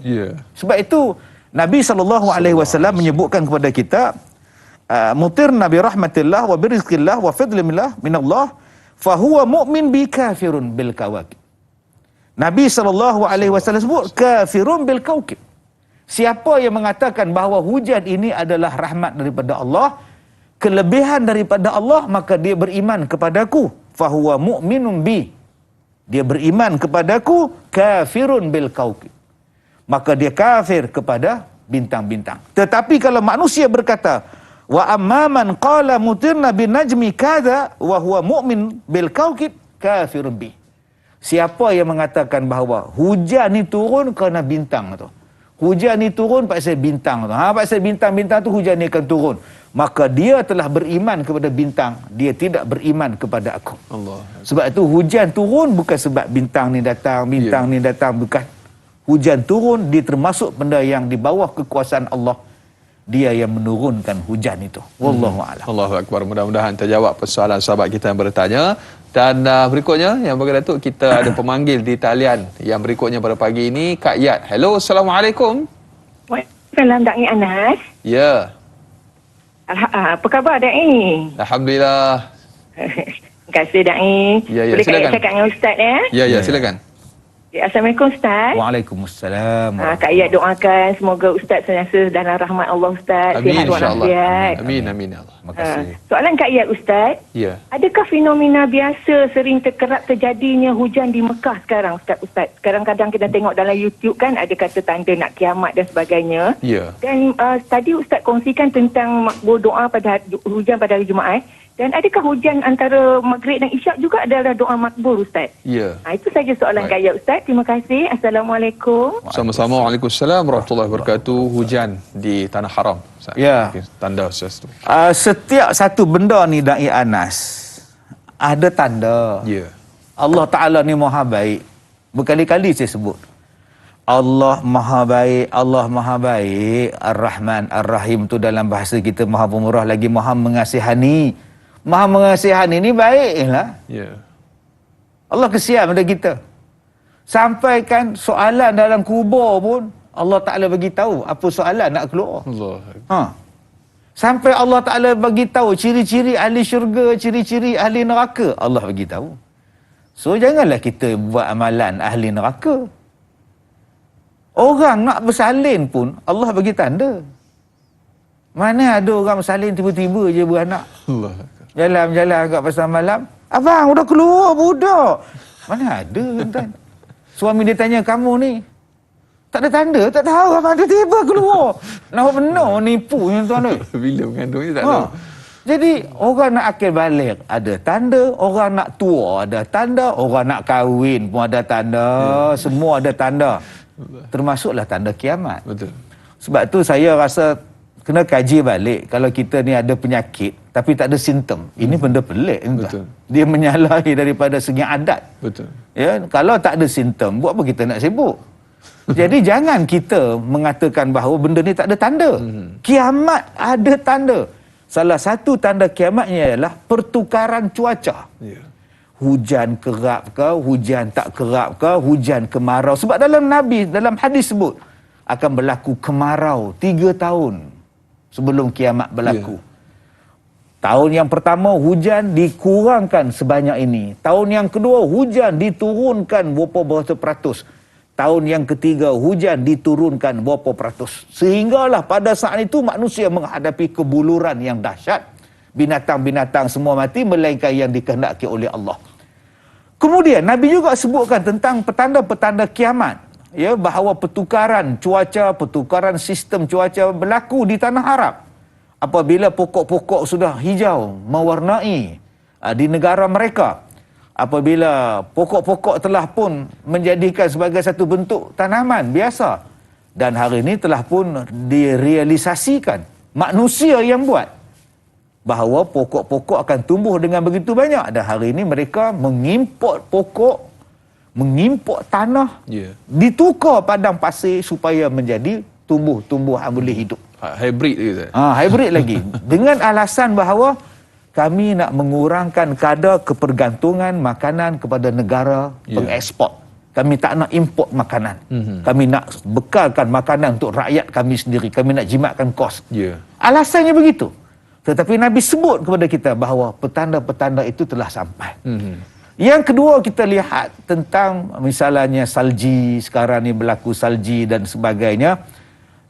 B: Sebab itu Nabi SAW menyebutkan kepada kita, mutirna bi rahmatillah wa bi rizqillah wa fadlillah minallah fa huwa mu'min bi kafirun bil kawakib. Nabi SAW sebut kafirun bil kawakib. Siapa yang mengatakan bahawa hujan ini adalah rahmat daripada Allah, kelebihan daripada Allah, maka dia beriman kepadaku. Fahuwa mu'minun bi. Dia beriman kepadaku, kafirun bil kawakib. Maka dia kafir kepada bintang-bintang. Tetapi kalau manusia berkata, wa amman qala mutirna bin najmi kadza wa huwa mu'min bil kawakib, kafirun bi. Siapa yang mengatakan bahawa hujan ni turun kerana bintang tu. Hujan ni turun pasal bintang tu. Pasal bintang-bintang tu hujan ni akan turun. Maka dia telah beriman kepada bintang. Dia tidak beriman kepada aku.
A: Allah.
B: Sebab itu hujan turun bukan sebab bintang ni datang, bintang ni datang. Bukan. Hujan turun, dia termasuk benda yang di bawah kekuasaan Allah. Dia yang menurunkan hujan itu. Wallahu a'lam.
A: Allahu Akbar. Mudah-mudahan terjawab persoalan sahabat kita yang bertanya. Dan berikutnya, yang bagi Datuk, kita ada pemanggil di talian yang berikutnya pada pagi ini, Kak Yat. Hello, Assalamualaikum.
D: Waalaikumsalam, Da'i Anas.
A: Ya.
D: Apa khabar, Da'i?
A: Alhamdulillah.
D: Terima kasih, Da'i.
A: Ya,
D: Boleh
A: silakan.
D: cakap dengan Ustaz, ya?
A: Ya, silakan.
D: Ya, Assalamualaikum, Ustaz.
B: Waalaikumsalam.
D: Kak Ayat doakan semoga Ustaz senantiasa dalam rahmat Allah, Ustaz.
A: Amin,
D: Sihat
A: insyaAllah.
D: walafiat.
A: Amin, amin, ya Allah.
B: Terima kasih.
D: Soalan Kak Ayat, Ustaz.
A: Ya.
D: Adakah fenomena biasa sering kerap terjadinya hujan di Mekah sekarang, Ustaz? Kadang-kadang kita tengok dalam YouTube kan, ada kata tanda nak kiamat dan sebagainya.
A: Ya.
D: Dan tadi Ustaz kongsikan tentang makbul doa pada hujan pada hari Jumaat. Dan adakah hujan antara Maghrib dan Isyak juga adalah doa makbul, Ustaz?
A: Ya.
D: Itu saja soalan Kak Ayat, Ustaz. Terima kasih. Assalamualaikum.
A: Sama-sama. Waalaikumsalam warahmatullahi wabarakatuh. Hujan di Tanah Haram. Ustaz.
B: Ya.
A: Okay, tanda Ustaz tu.
B: Setiap satu benda ni, Da'i Anas, ada tanda.
A: Ya.
B: Allah Ta'ala ni maha baik. Berkali-kali saya sebut. Allah maha baik, Allah maha baik. Ar-Rahman, Ar-Rahim tu dalam bahasa kita maha pemurah lagi maha mengasihani. Maha mengasihani ni baiklah.
A: Ya.
B: Allah kesian pada kita. Sampaikan soalan dalam kubur pun Allah Ta'ala bagi tahu apa soalan nak keluar.
A: Allah.
B: Sampai Allah Ta'ala bagi tahu ciri-ciri ahli syurga, ciri-ciri ahli neraka, Allah bagi tahu. So janganlah kita buat amalan ahli neraka. Orang nak bersalin pun Allah bagi tanda. Mana ada orang bersalin tiba-tiba je beranak.
A: Allah.
B: Jalan-jalan kat pasar malam, abang udah keluar budak. Mana ada tuan. Suami dia tanya, kamu ni tak ada tanda? Tak tahu abang, tiba-tiba keluar. Nampak benar nipu yang tuan.
A: Bila mengandung ni tak tahu.
B: Jadi orang nak akil balik ada tanda, orang nak tua ada tanda, orang nak kahwin pun ada tanda, semua ada tanda. Termasuklah tanda kiamat.
A: Betul.
B: Sebab tu saya rasa kena kaji balik. Kalau kita ni ada penyakit tapi tak ada simptom, ini benda pelik.
A: Betul.
B: Dia menyalahi daripada segi adat.
A: Betul.
B: Ya, kalau tak ada simptom, buat apa kita nak sibuk? Jadi jangan kita mengatakan bahawa benda ni tak ada tanda. Kiamat ada tanda. Salah satu tanda kiamatnya ialah pertukaran cuaca.
A: Ya.
B: Hujan kerap ke, hujan tak kerap ke, hujan kemarau. Sebab dalam hadis sebut akan berlaku kemarau 3 tahun sebelum kiamat berlaku.
A: Ya.
B: Tahun yang pertama hujan dikurangkan sebanyak ini. Tahun yang kedua hujan diturunkan berapa peratus. Tahun yang ketiga hujan diturunkan berapa peratus. Sehinggalah pada saat itu manusia menghadapi kebuluran yang dahsyat. Binatang-binatang semua mati melainkan yang dikehendaki oleh Allah. Kemudian Nabi juga sebutkan tentang petanda-petanda kiamat. Ya, bahawa pertukaran cuaca, pertukaran sistem cuaca berlaku di tanah Arab. Apabila pokok-pokok sudah hijau, mewarnai di negara mereka. Apabila pokok-pokok telah pun menjadikan sebagai satu bentuk tanaman biasa. Dan hari ini telah pun direalisasikan. Manusia yang buat. Bahawa pokok-pokok akan tumbuh dengan begitu banyak. Dan hari ini mereka mengimport pokok, mengimport tanah, ditukar padang pasir supaya menjadi tumbuh-tumbuhan boleh hidup.
A: Hybrid ke?
B: Hybrid lagi. Dengan alasan bahawa kami nak mengurangkan kadar kepergantungan makanan kepada negara pengeksport. Kami tak nak import makanan. Kami nak bekalkan makanan untuk rakyat kami sendiri. Kami nak jimatkan kos. Alasannya begitu. Tetapi Nabi sebut kepada kita bahawa petanda-petanda itu telah sampai. Yang kedua, kita lihat tentang misalnya salji, sekarang ni berlaku salji dan sebagainya.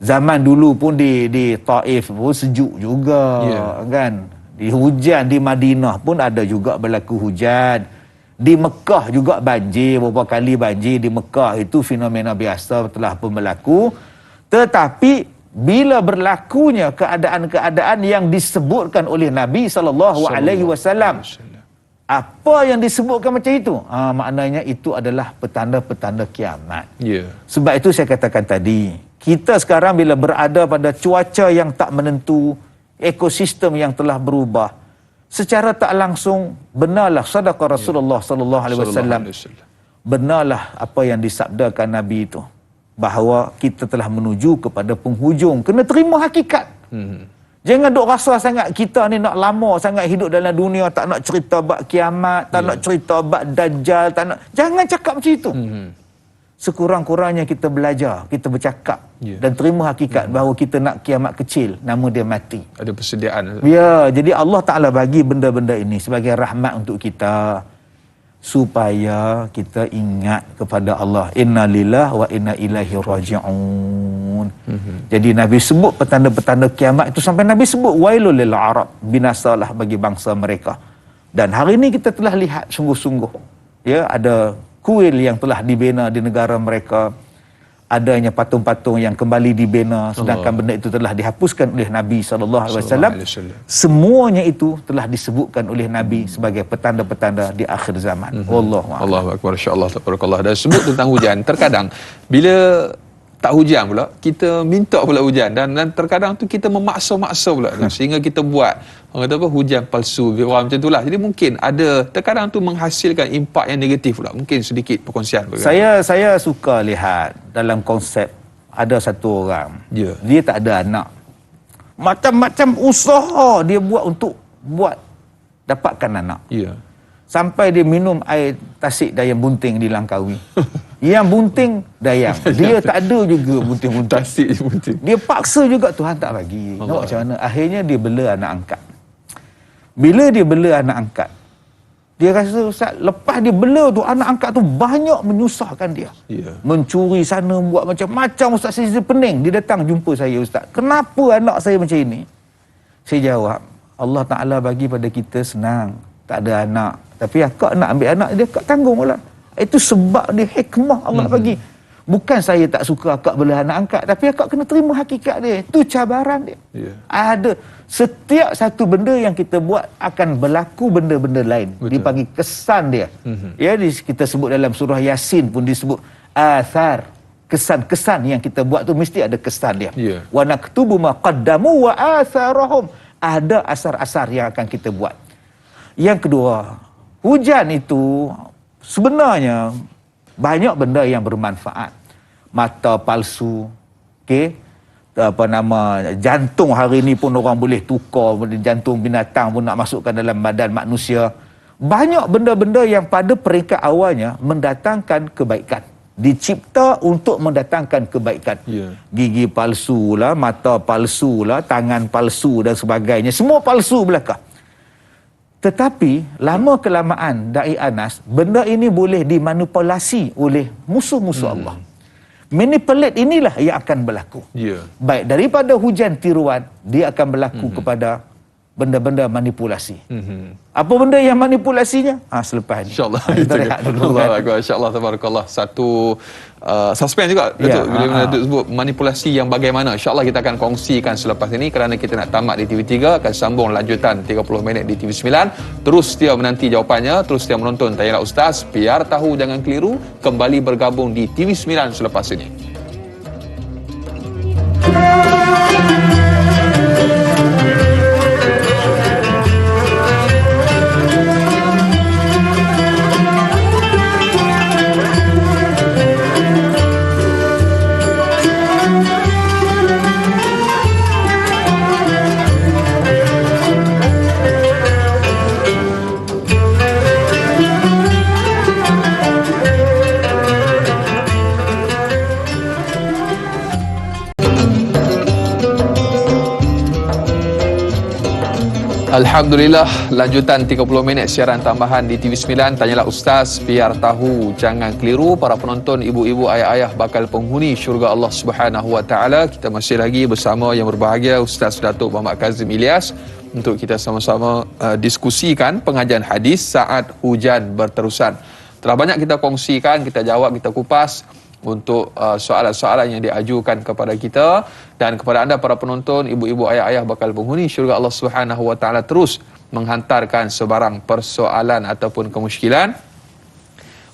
B: Zaman dulu pun di Taif pun sejuk juga, kan? Di hujan di Madinah pun ada juga berlaku hujan. Di Mekah juga banjir, beberapa kali banjir di Mekah, itu fenomena biasa telah pun berlaku. Tetapi bila berlakunya keadaan-keadaan yang disebutkan oleh Nabi SAW, apa yang disebutkan macam itu? Maknanya itu adalah petanda-petanda kiamat. Sebab itu saya katakan tadi, kita sekarang bila berada pada cuaca yang tak menentu, ekosistem yang telah berubah, secara tak langsung benarlah sadaqah Rasulullah SAW. Benarlah apa yang disabdakan Nabi itu, bahawa kita telah menuju kepada penghujung. Kena terima hakikat. Jangan duk rasa sangat kita ni nak lama sangat hidup dalam dunia, tak nak cerita bab kiamat, tak nak cerita bab dajjal, tak nak. Jangan cakap macam itu. Sekurang-kurangnya kita belajar, kita bercakap dan terima hakikat bahawa kita nak kiamat kecil, nama dia mati.
A: Ada persediaan.
B: Ya, jadi Allah Ta'ala bagi benda-benda ini sebagai rahmat untuk kita, supaya kita ingat kepada Allah. Inna lillahi wa inna ilaihi raji'un. Jadi Nabi sebut petanda-petanda kiamat itu, sampai Nabi sebut wailul lil arab, binasalah bagi bangsa mereka. Dan hari ini kita telah lihat sungguh-sungguh, ya, ada kuil yang telah dibina di negara mereka, adanya patung-patung yang kembali dibina, sedangkan benda itu telah dihapuskan oleh Nabi SAW. Semuanya itu telah disebutkan oleh Nabi sebagai petanda-petanda di akhir zaman.
A: Allahu Akbar, insya-Allah, tabarakallah. Dan sebut tentang hujan, terkadang bila tak hujan pula, kita minta pula hujan, dan terkadang tu kita memaksa-maksa pula sehingga kita buat orang kata apa, hujan palsu, viral macam itulah. Jadi mungkin ada terkadang tu menghasilkan impak yang negatif pula. Mungkin sedikit perkongsian.
B: Saya suka lihat dalam konsep, ada satu orang, dia tak ada anak, macam-macam usaha dia buat untuk dapatkan anak. Sampai dia minum air tasik dayang bunting di Langkawi. Yang bunting dayang, dia tak ada juga bunting-bunting.
A: Tasik bunting.
B: Dia paksa juga, Tuhan tak bagi. Nampak macam mana? Akhirnya dia bela anak angkat. Bila dia bela anak angkat, dia rasa, Ustaz, lepas dia bela tu, anak angkat tu banyak menyusahkan dia. Mencuri sana, buat macam-macam. Ustaz, saya pening. Dia datang jumpa saya, Ustaz, kenapa anak saya macam ini? Saya jawab, Allah Ta'ala bagi pada kita senang, tak ada anak. Tapi akak nak ambil anak, dia akak tanggung lah. Itu sebab dia, hikmah Allah bagi. Bukan saya tak suka akak bela anak angkat, tapi akak kena terima hakikat dia. Itu cabaran dia. Ada. Setiap satu benda yang kita buat akan berlaku benda-benda lain. Dipanggil kesan dia. Ya, kita sebut dalam surah Yasin pun disebut athar. Kesan-kesan yang kita buat tu mesti ada kesan dia. Wa naktubu ma qaddamu wa atharahum. Ada asar-asar yang akan kita buat. Yang kedua, hujan itu sebenarnya banyak benda yang bermanfaat. Mata palsu, jantung hari ni pun orang boleh tukar, jantung binatang pun nak masukkan dalam badan manusia. Banyak benda-benda yang pada peringkat awalnya mendatangkan kebaikan, dicipta untuk mendatangkan kebaikan. Gigi palsu lah, mata palsu lah, tangan palsu dan sebagainya, semua palsu belaka. Tetapi lama-kelamaan, Da'i Anas, benda ini boleh dimanipulasi oleh musuh-musuh Allah. Manipulate inilah yang akan berlaku. Baik daripada hujan tiruan, dia akan berlaku kepada benda-benda manipulasi. Apa benda yang manipulasinya? Selepas ini.
A: InsyaAllah. InsyaAllah, tabarakallah. Satu suspense juga, Datuk, bila Datuk sebut manipulasi yang bagaimana. InsyaAllah kita akan kongsikan selepas ini, kerana kita nak tamat di TV3, akan sambung lanjutan 30 minit di TV9. Terus setia menanti jawapannya, terus setia menonton Tayangan Ustaz. Biar tahu jangan keliru, kembali bergabung di TV9 selepas ini. Alhamdulillah, lanjutan 30 minit siaran tambahan di TV9 Tanyalah Ustaz, biar tahu jangan keliru. Para penonton, ibu-ibu, ayah-ayah bakal penghuni syurga Allah Subhanahu Wa Taala. Kita masih lagi bersama yang berbahagia Ustaz Datuk Muhammad Kazim Ilyas untuk kita sama-sama diskusikan pengajian hadis saat hujan berterusan. Telah banyak kita kongsikan, kita jawab, kita kupas untuk soalan-soalan yang diajukan kepada kita, dan kepada anda para penonton, ibu-ibu, ayah-ayah bakal penghuni syurga Allah Subhanahu Wa Taala terus menghantarkan sebarang persoalan ataupun kemusykilan.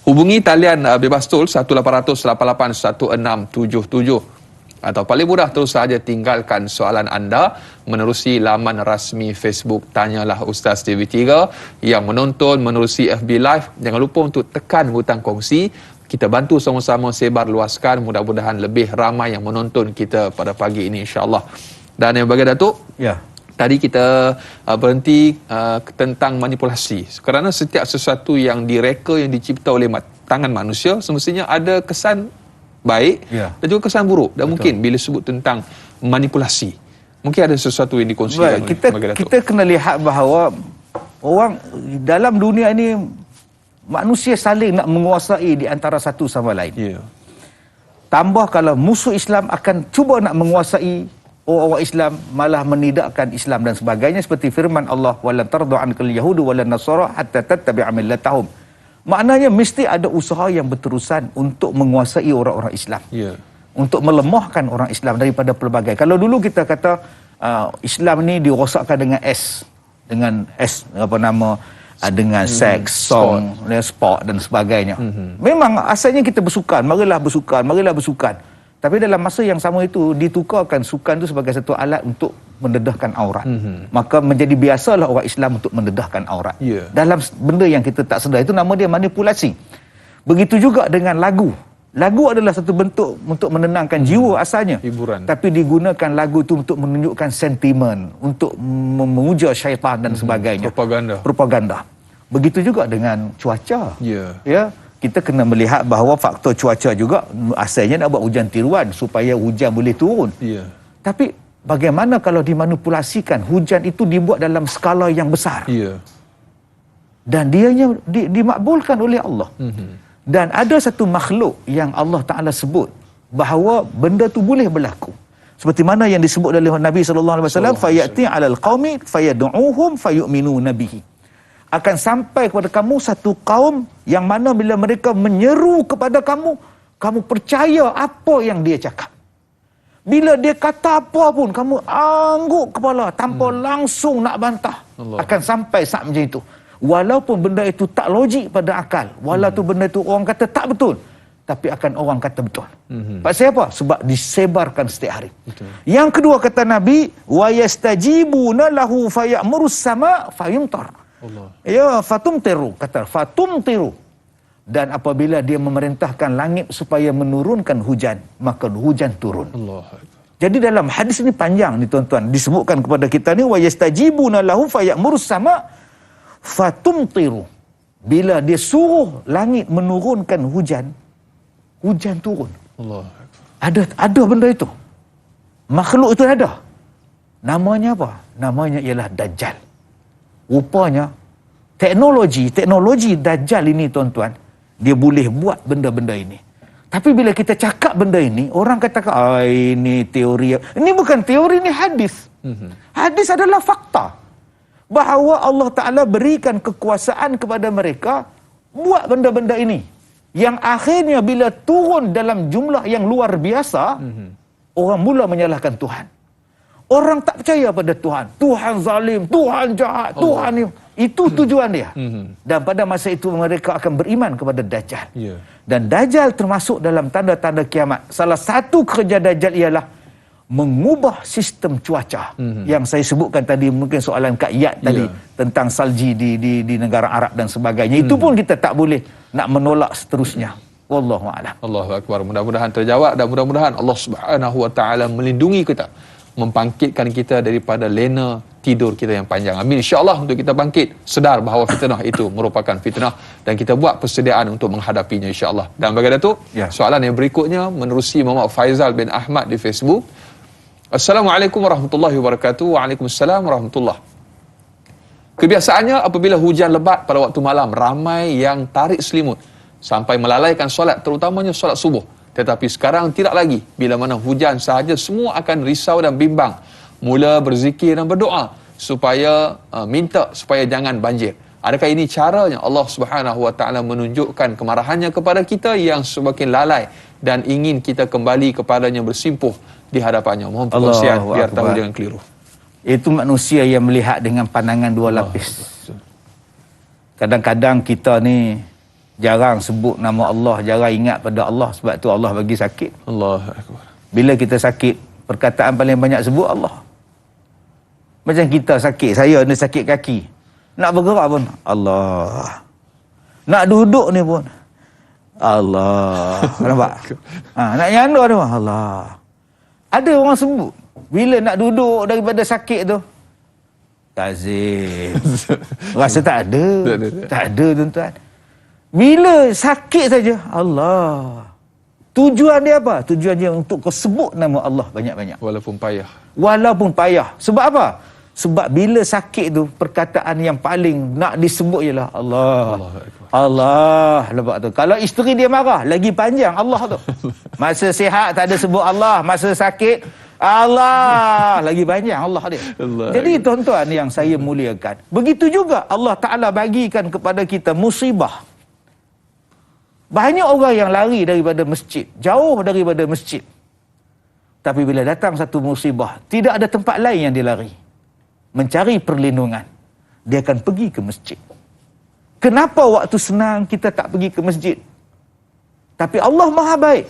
A: Hubungi talian bebas tol 1-800-88-1677 atau paling mudah terus saja tinggalkan soalan anda menerusi laman rasmi Facebook Tanyalah Ustaz TV3. Yang menonton menerusi FB Live, jangan lupa untuk tekan butang kongsi. Kita bantu sama-sama sebar luaskan, mudah-mudahan lebih ramai yang menonton kita pada pagi ini, insya-Allah. Dan yang bagi Datuk,
B: Ya.
A: tadi kita berhenti tentang manipulasi. Kerana setiap sesuatu yang direka, yang dicipta oleh tangan manusia, semestinya ada kesan baik dan juga kesan buruk. Dan mungkin bila sebut tentang manipulasi, mungkin ada sesuatu yang dikongsikan.
B: Kita kena lihat bahawa orang dalam dunia ini, manusia saling nak menguasai di antara satu sama lain. Tambah kalau musuh Islam akan cuba nak menguasai orang Islam, malah menidakkan Islam dan sebagainya, seperti firman Allah, walan tardu ankal yahudu walan nasara hatta tattabi'a millatahum. Maknanya mesti ada usaha yang berterusan untuk menguasai orang-orang Islam. Untuk melemahkan orang Islam daripada pelbagai. Kalau dulu kita kata Islam ni dirosakkan dengan S, dengan seks, song, sport dan sebagainya. Memang asalnya kita bersukan, marilah bersukan. Tapi dalam masa yang sama itu ditukarkan sukan itu sebagai satu alat untuk mendedahkan aurat. Maka menjadi biasalah orang Islam untuk mendedahkan aurat. Dalam benda yang kita tak sedar, itu nama dia manipulasi. Begitu juga dengan lagu. Lagu adalah satu bentuk untuk menenangkan jiwa asalnya.
A: Hiburan.
B: Tapi digunakan lagu itu untuk menunjukkan sentimen, untuk memuja syaitan dan sebagainya. Propaganda. Begitu juga dengan cuaca. Ya, kita kena melihat bahawa faktor cuaca juga asalnya nak buat hujan tiruan supaya hujan boleh turun. Tapi bagaimana kalau dimanipulasikan, hujan itu dibuat dalam skala yang besar. Dan dianya dimakbulkan oleh Allah. Dan ada satu makhluk yang Allah Ta'ala sebut bahawa benda tu boleh berlaku. Seperti mana yang disebut oleh Nabi SAW, fayati alal qaumi fayadu'uhum fayu'minu nabihi. Akan sampai kepada kamu satu kaum yang mana bila mereka menyeru kepada kamu, kamu percaya apa yang dia cakap. Bila dia kata apa pun, kamu angguk kepala tanpa langsung nak bantah. Akan sampai saat macam itu. Walaupun benda itu tak logik pada akal, walaupun benda itu orang kata tak betul, tapi akan orang kata betul. Pasal apa? Sebab disebarkan setiap hari. Yang kedua kata Nabi, wa yastajibuna lahu fayamurus sama fayumtar. Ya, fatumtiru, kata fatumtiru. Dan apabila dia memerintahkan langit supaya menurunkan hujan, maka hujan turun. Jadi dalam hadis ini panjang ni tuan-tuan, disebutkan kepada kita ni, wa yastajibuna lahu fayamurus sama fatumtiru. Bila dia suruh langit menurunkan hujan, hujan turun. Ada benda itu. Makhluk itu ada. Namanya apa? Namanya ialah Dajjal. Rupanya teknologi Dajjal ini tuan-tuan, dia boleh buat benda-benda ini. Tapi bila kita cakap benda ini, orang katakan, ini teori. Ini bukan teori, ini hadis. Hadis adalah fakta. Bahawa Allah Ta'ala berikan kekuasaan kepada mereka buat benda-benda ini. Yang akhirnya bila turun dalam jumlah yang luar biasa, orang mula menyalahkan Tuhan. Orang tak percaya pada Tuhan. Tuhan zalim, Tuhan jahat, Tuhan ini. Itu tujuan dia. Dan pada masa itu mereka akan beriman kepada Dajjal. Dan Dajjal termasuk dalam tanda-tanda kiamat. Salah satu kerja Dajjal ialah mengubah sistem cuaca. Yang saya sebutkan tadi, mungkin soalan Kak Yat tadi tentang salji di negara Arab dan sebagainya. Itu pun kita tak boleh nak menolak seterusnya. Wallahu a'lam.
A: Allahu akbar. Mudah-mudahan terjawab dan mudah-mudahan Allah Subhanahu Wa Taala melindungi kita, membangkitkan kita daripada lena tidur kita yang panjang. Amin. InsyaAllah untuk kita bangkit sedar bahawa fitnah itu merupakan fitnah dan kita buat persediaan untuk menghadapinya, insyaAllah. Dan bagi Datuk, soalan yang berikutnya menerusi Muhammad Faizal bin Ahmad di Facebook. Assalamualaikum warahmatullahi wabarakatuh. Waalaikumsalam warahmatullahi. Kebiasaannya apabila hujan lebat pada waktu malam, ramai yang tarik selimut sampai melalaikan solat, terutamanya solat subuh. Tetapi sekarang tidak lagi. Bila mana hujan sahaja, semua akan risau dan bimbang. Mula berzikir dan berdoa supaya minta supaya jangan banjir. Adakah ini caranya Allah Subhanahu Wa Taala menunjukkan kemarahannya kepada kita yang semakin lalai dan ingin kita kembali kepadanya bersimpuh di hadapannya? Mohon perkongsian biar tahu jangan keliru.
B: Itu manusia yang melihat dengan pandangan dua lapis. Kadang-kadang kita ni jarang sebut nama Allah, jarang ingat pada Allah, sebab tu Allah bagi sakit.
A: Allahu Akbar.
B: Bila kita sakit, perkataan paling banyak sebut Allah. Macam kita sakit, saya ni sakit kaki. Nak bergerak pun Allah. Nak duduk ni pun Allah. Nampak? Nak nyandar ni pun Allah. Ada orang sebut. Bila nak duduk daripada sakit tu, Kazim. Rasa tak ada. Tak ada, tuan-tuan. Bila sakit saja, Allah. Tujuan dia apa? Tujuan dia untuk kau sebut nama Allah banyak-banyak.
A: Walaupun payah.
B: Walaupun payah. Sebab apa? Sebab bila sakit tu, perkataan yang paling nak disebut ialah Allah. Allah. Lepas tu, kalau isteri dia marah, lagi panjang Allah tu. Masa sihat tak ada sebut Allah. Masa sakit, Allah. Lagi panjang Allah dia.
A: Allah.
B: Jadi tuan-tuan yang saya muliakan, begitu juga Allah Ta'ala bagikan kepada kita musibah. Banyak orang yang lari daripada masjid, jauh daripada masjid. Tapi bila datang satu musibah, tidak ada tempat lain yang dia lari. Mencari perlindungan, dia akan pergi ke masjid. Kenapa waktu senang kita tak pergi ke masjid? Tapi Allah Maha Baik.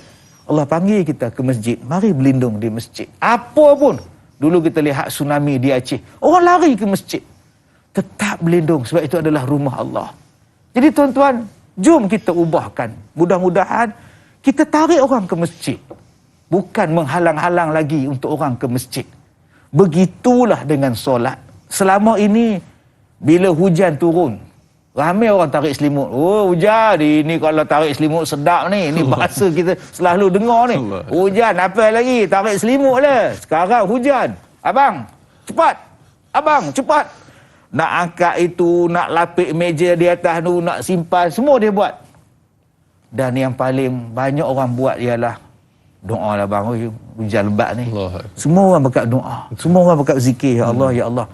B: Allah panggil kita ke masjid. Mari berlindung di masjid. Apa pun. Dulu kita lihat tsunami di Aceh. Orang lari ke masjid. Tetap berlindung sebab itu adalah rumah Allah. Jadi tuan-tuan, jom kita ubahkan. Mudah-mudahan kita tarik orang ke masjid. Bukan menghalang-halang lagi untuk orang ke masjid. Begitulah dengan solat. Selama ini, bila hujan turun, ramai orang tarik selimut. Oh, hujan. Ini kalau tarik selimut sedap ni. Ini bahasa kita selalu dengar ni. Hujan, apa lagi? Tarik selimut lah. Sekarang hujan. Abang, cepat. Abang, cepat. Nak angkat itu, nak lapik meja di atas tu, nak simpan. Semua dia buat. Dan yang paling banyak orang buat ialah doa lah bang, hujan lebat ni. Allah. Semua orang berkat doa. Semua orang berkat zikir. Ya Allah, Ya Allah.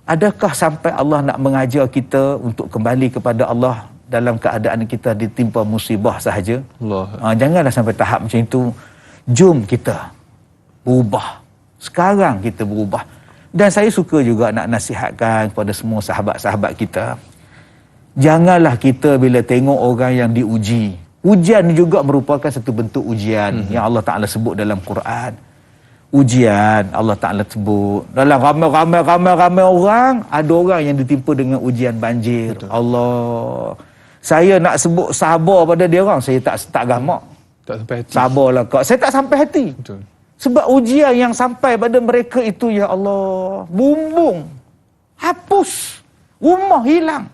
B: Adakah sampai Allah nak mengajar kita untuk kembali kepada Allah dalam keadaan kita ditimpa musibah sahaja? Janganlah sampai tahap macam itu. Jom kita berubah. Sekarang kita berubah. Dan saya suka juga nak nasihatkan kepada semua sahabat-sahabat kita. Janganlah kita bila tengok orang yang diuji. Ujian juga merupakan satu bentuk ujian yang Allah Ta'ala sebut dalam Quran. Ujian Allah Ta'ala sebut. Dalam ramai orang, ada orang yang ditimpa dengan ujian banjir. Betul. Allah. Saya nak sebut sabar pada dia orang, saya tak gamak.
A: Tak sampai hati.
B: Sabarlah kau. Saya tak sampai hati.
A: Betul.
B: Sebab ujian yang sampai pada mereka itu, ya Allah, bumbung, hapus, rumah hilang.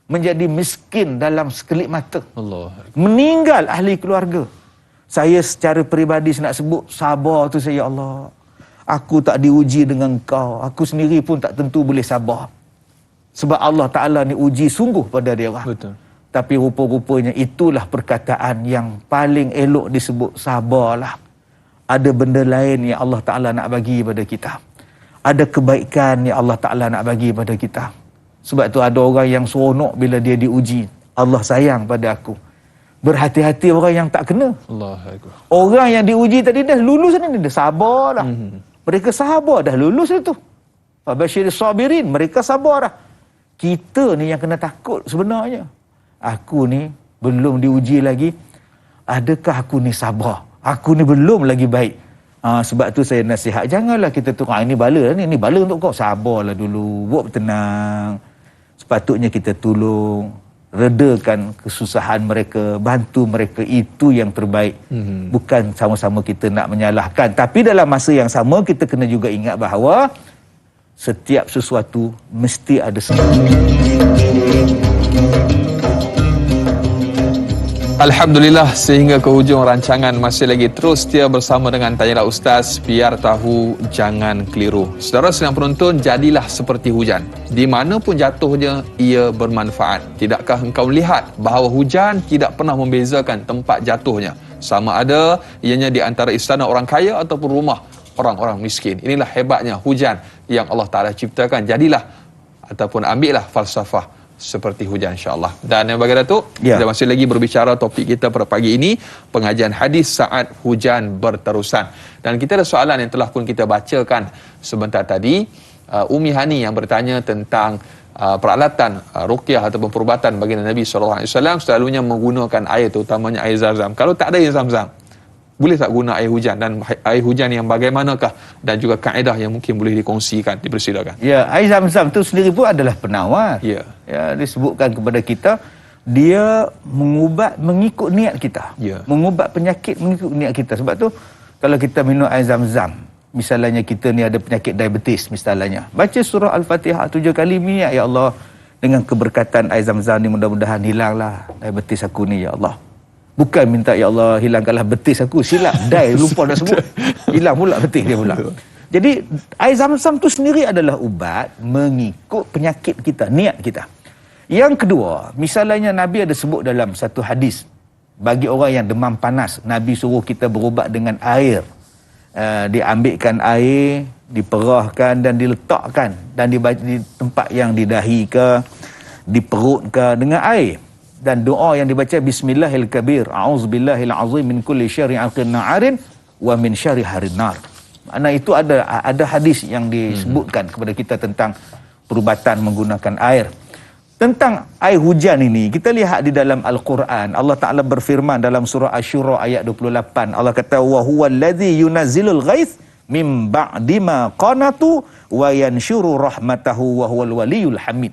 B: Menjadi miskin dalam sekelip mata. Allah. Meninggal ahli keluarga. Saya secara peribadi nak sebut sabar tu saya, ya Allah. Aku tak diuji dengan kau. Aku sendiri pun tak tentu boleh sabar. Sebab Allah Ta'ala ni uji sungguh pada dia orang. Betul. Tapi rupa-rupanya itulah perkataan yang paling elok disebut, sabarlah. Ada benda lain yang Allah Ta'ala nak bagi pada kita. Ada kebaikan yang Allah Ta'ala nak bagi pada kita. Sebab tu ada orang yang seronok bila dia diuji. Allah sayang pada aku. Berhati-hati orang yang tak kena. Orang yang diuji tadi dah lulus ni, dah sabar dah. Mereka sabar dah lulus itu. Fabashir sabirin, mereka sabar dah. Kita ni yang kena takut sebenarnya. Aku ni belum diuji lagi. Adakah aku ni sabar? Aku ni belum lagi baik. Sebab tu saya nasihat, janganlah kita tu, ini bala ni bala untuk kau. Sabarlah dulu, buat tenang. Sepatutnya kita tolong, redakan kesusahan mereka, bantu mereka, itu yang terbaik. Bukan sama-sama kita nak menyalahkan, tapi dalam masa yang sama kita kena juga ingat bahawa setiap sesuatu mesti ada sebab.
A: Alhamdulillah, sehingga ke hujung rancangan masih lagi terus setia bersama dengan Tanyalah Ustaz, biar tahu jangan keliru. Saudara sedang penonton, jadilah seperti hujan. Di mana pun jatuhnya, ia bermanfaat. Tidakkah engkau melihat bahawa hujan tidak pernah membezakan tempat jatuhnya? Sama ada ianya di antara istana orang kaya ataupun rumah orang-orang miskin. Inilah hebatnya hujan yang Allah Ta'ala ciptakan. Jadilah ataupun ambillah falsafah seperti hujan, insyaAllah. Dan yang bagi Datuk, kita masih lagi berbicara topik kita pada pagi ini, pengajian hadis saat hujan berterusan. Dan kita ada soalan yang telah pun kita bacakan sebentar tadi. Umi Hani yang bertanya tentang peralatan ruqyah ataupun perubatan baginda Nabi SAW selalunya menggunakan air, terutamanya air Zam-Zam. Kalau tak ada air Zam-Zam, boleh tak guna air hujan, dan air hujan yang bagaimanakah, dan juga kaedah yang mungkin boleh dikongsikan, dipersilakan.
B: Ya, air Zam-Zam itu sendiri pun adalah penawar. Ya, disebutkan kepada kita dia mengubat mengikut niat kita. Mengubat penyakit mengikut niat kita. Sebab tu kalau kita minum air Zam-Zam, misalnya kita ni ada penyakit diabetes misalnya, baca surah Al-Fatihah 7 kali minyak, ya Allah, dengan keberkatan air Zam-Zam ni mudah-mudahan hilanglah diabetes aku ni, ya Allah. Bukan minta, ya Allah, hilangkanlah betis aku. Silap, lupa dah sebut. Hilang pula betis dia pula. Jadi air Zam-Zam tu sendiri adalah ubat mengikut penyakit kita, niat kita. Yang kedua, misalnya Nabi ada sebut dalam satu hadis, bagi orang yang demam panas, Nabi suruh kita berubat dengan air. Diambilkan air, diperahkan dan diletakkan, dan di tempat yang di dahi ke, di perut ke, dengan air. Dan doa yang dibaca, Bismillahirrahmanirrahim, A'udzubillahil azim min kulli syarri na'arin wa min syarri harin nar. Makna itu ada hadis yang disebutkan kepada kita tentang perubatan menggunakan air. Tentang air hujan ini, kita lihat di dalam Al-Quran, Allah Ta'ala berfirman dalam surah Asy-Syura ayat 28. Allah kata, wa huwallazi yunazzilul ghaits mim ba'di ma qanatu wa yansyuru rahmatahu wa huwal waliyul hamid.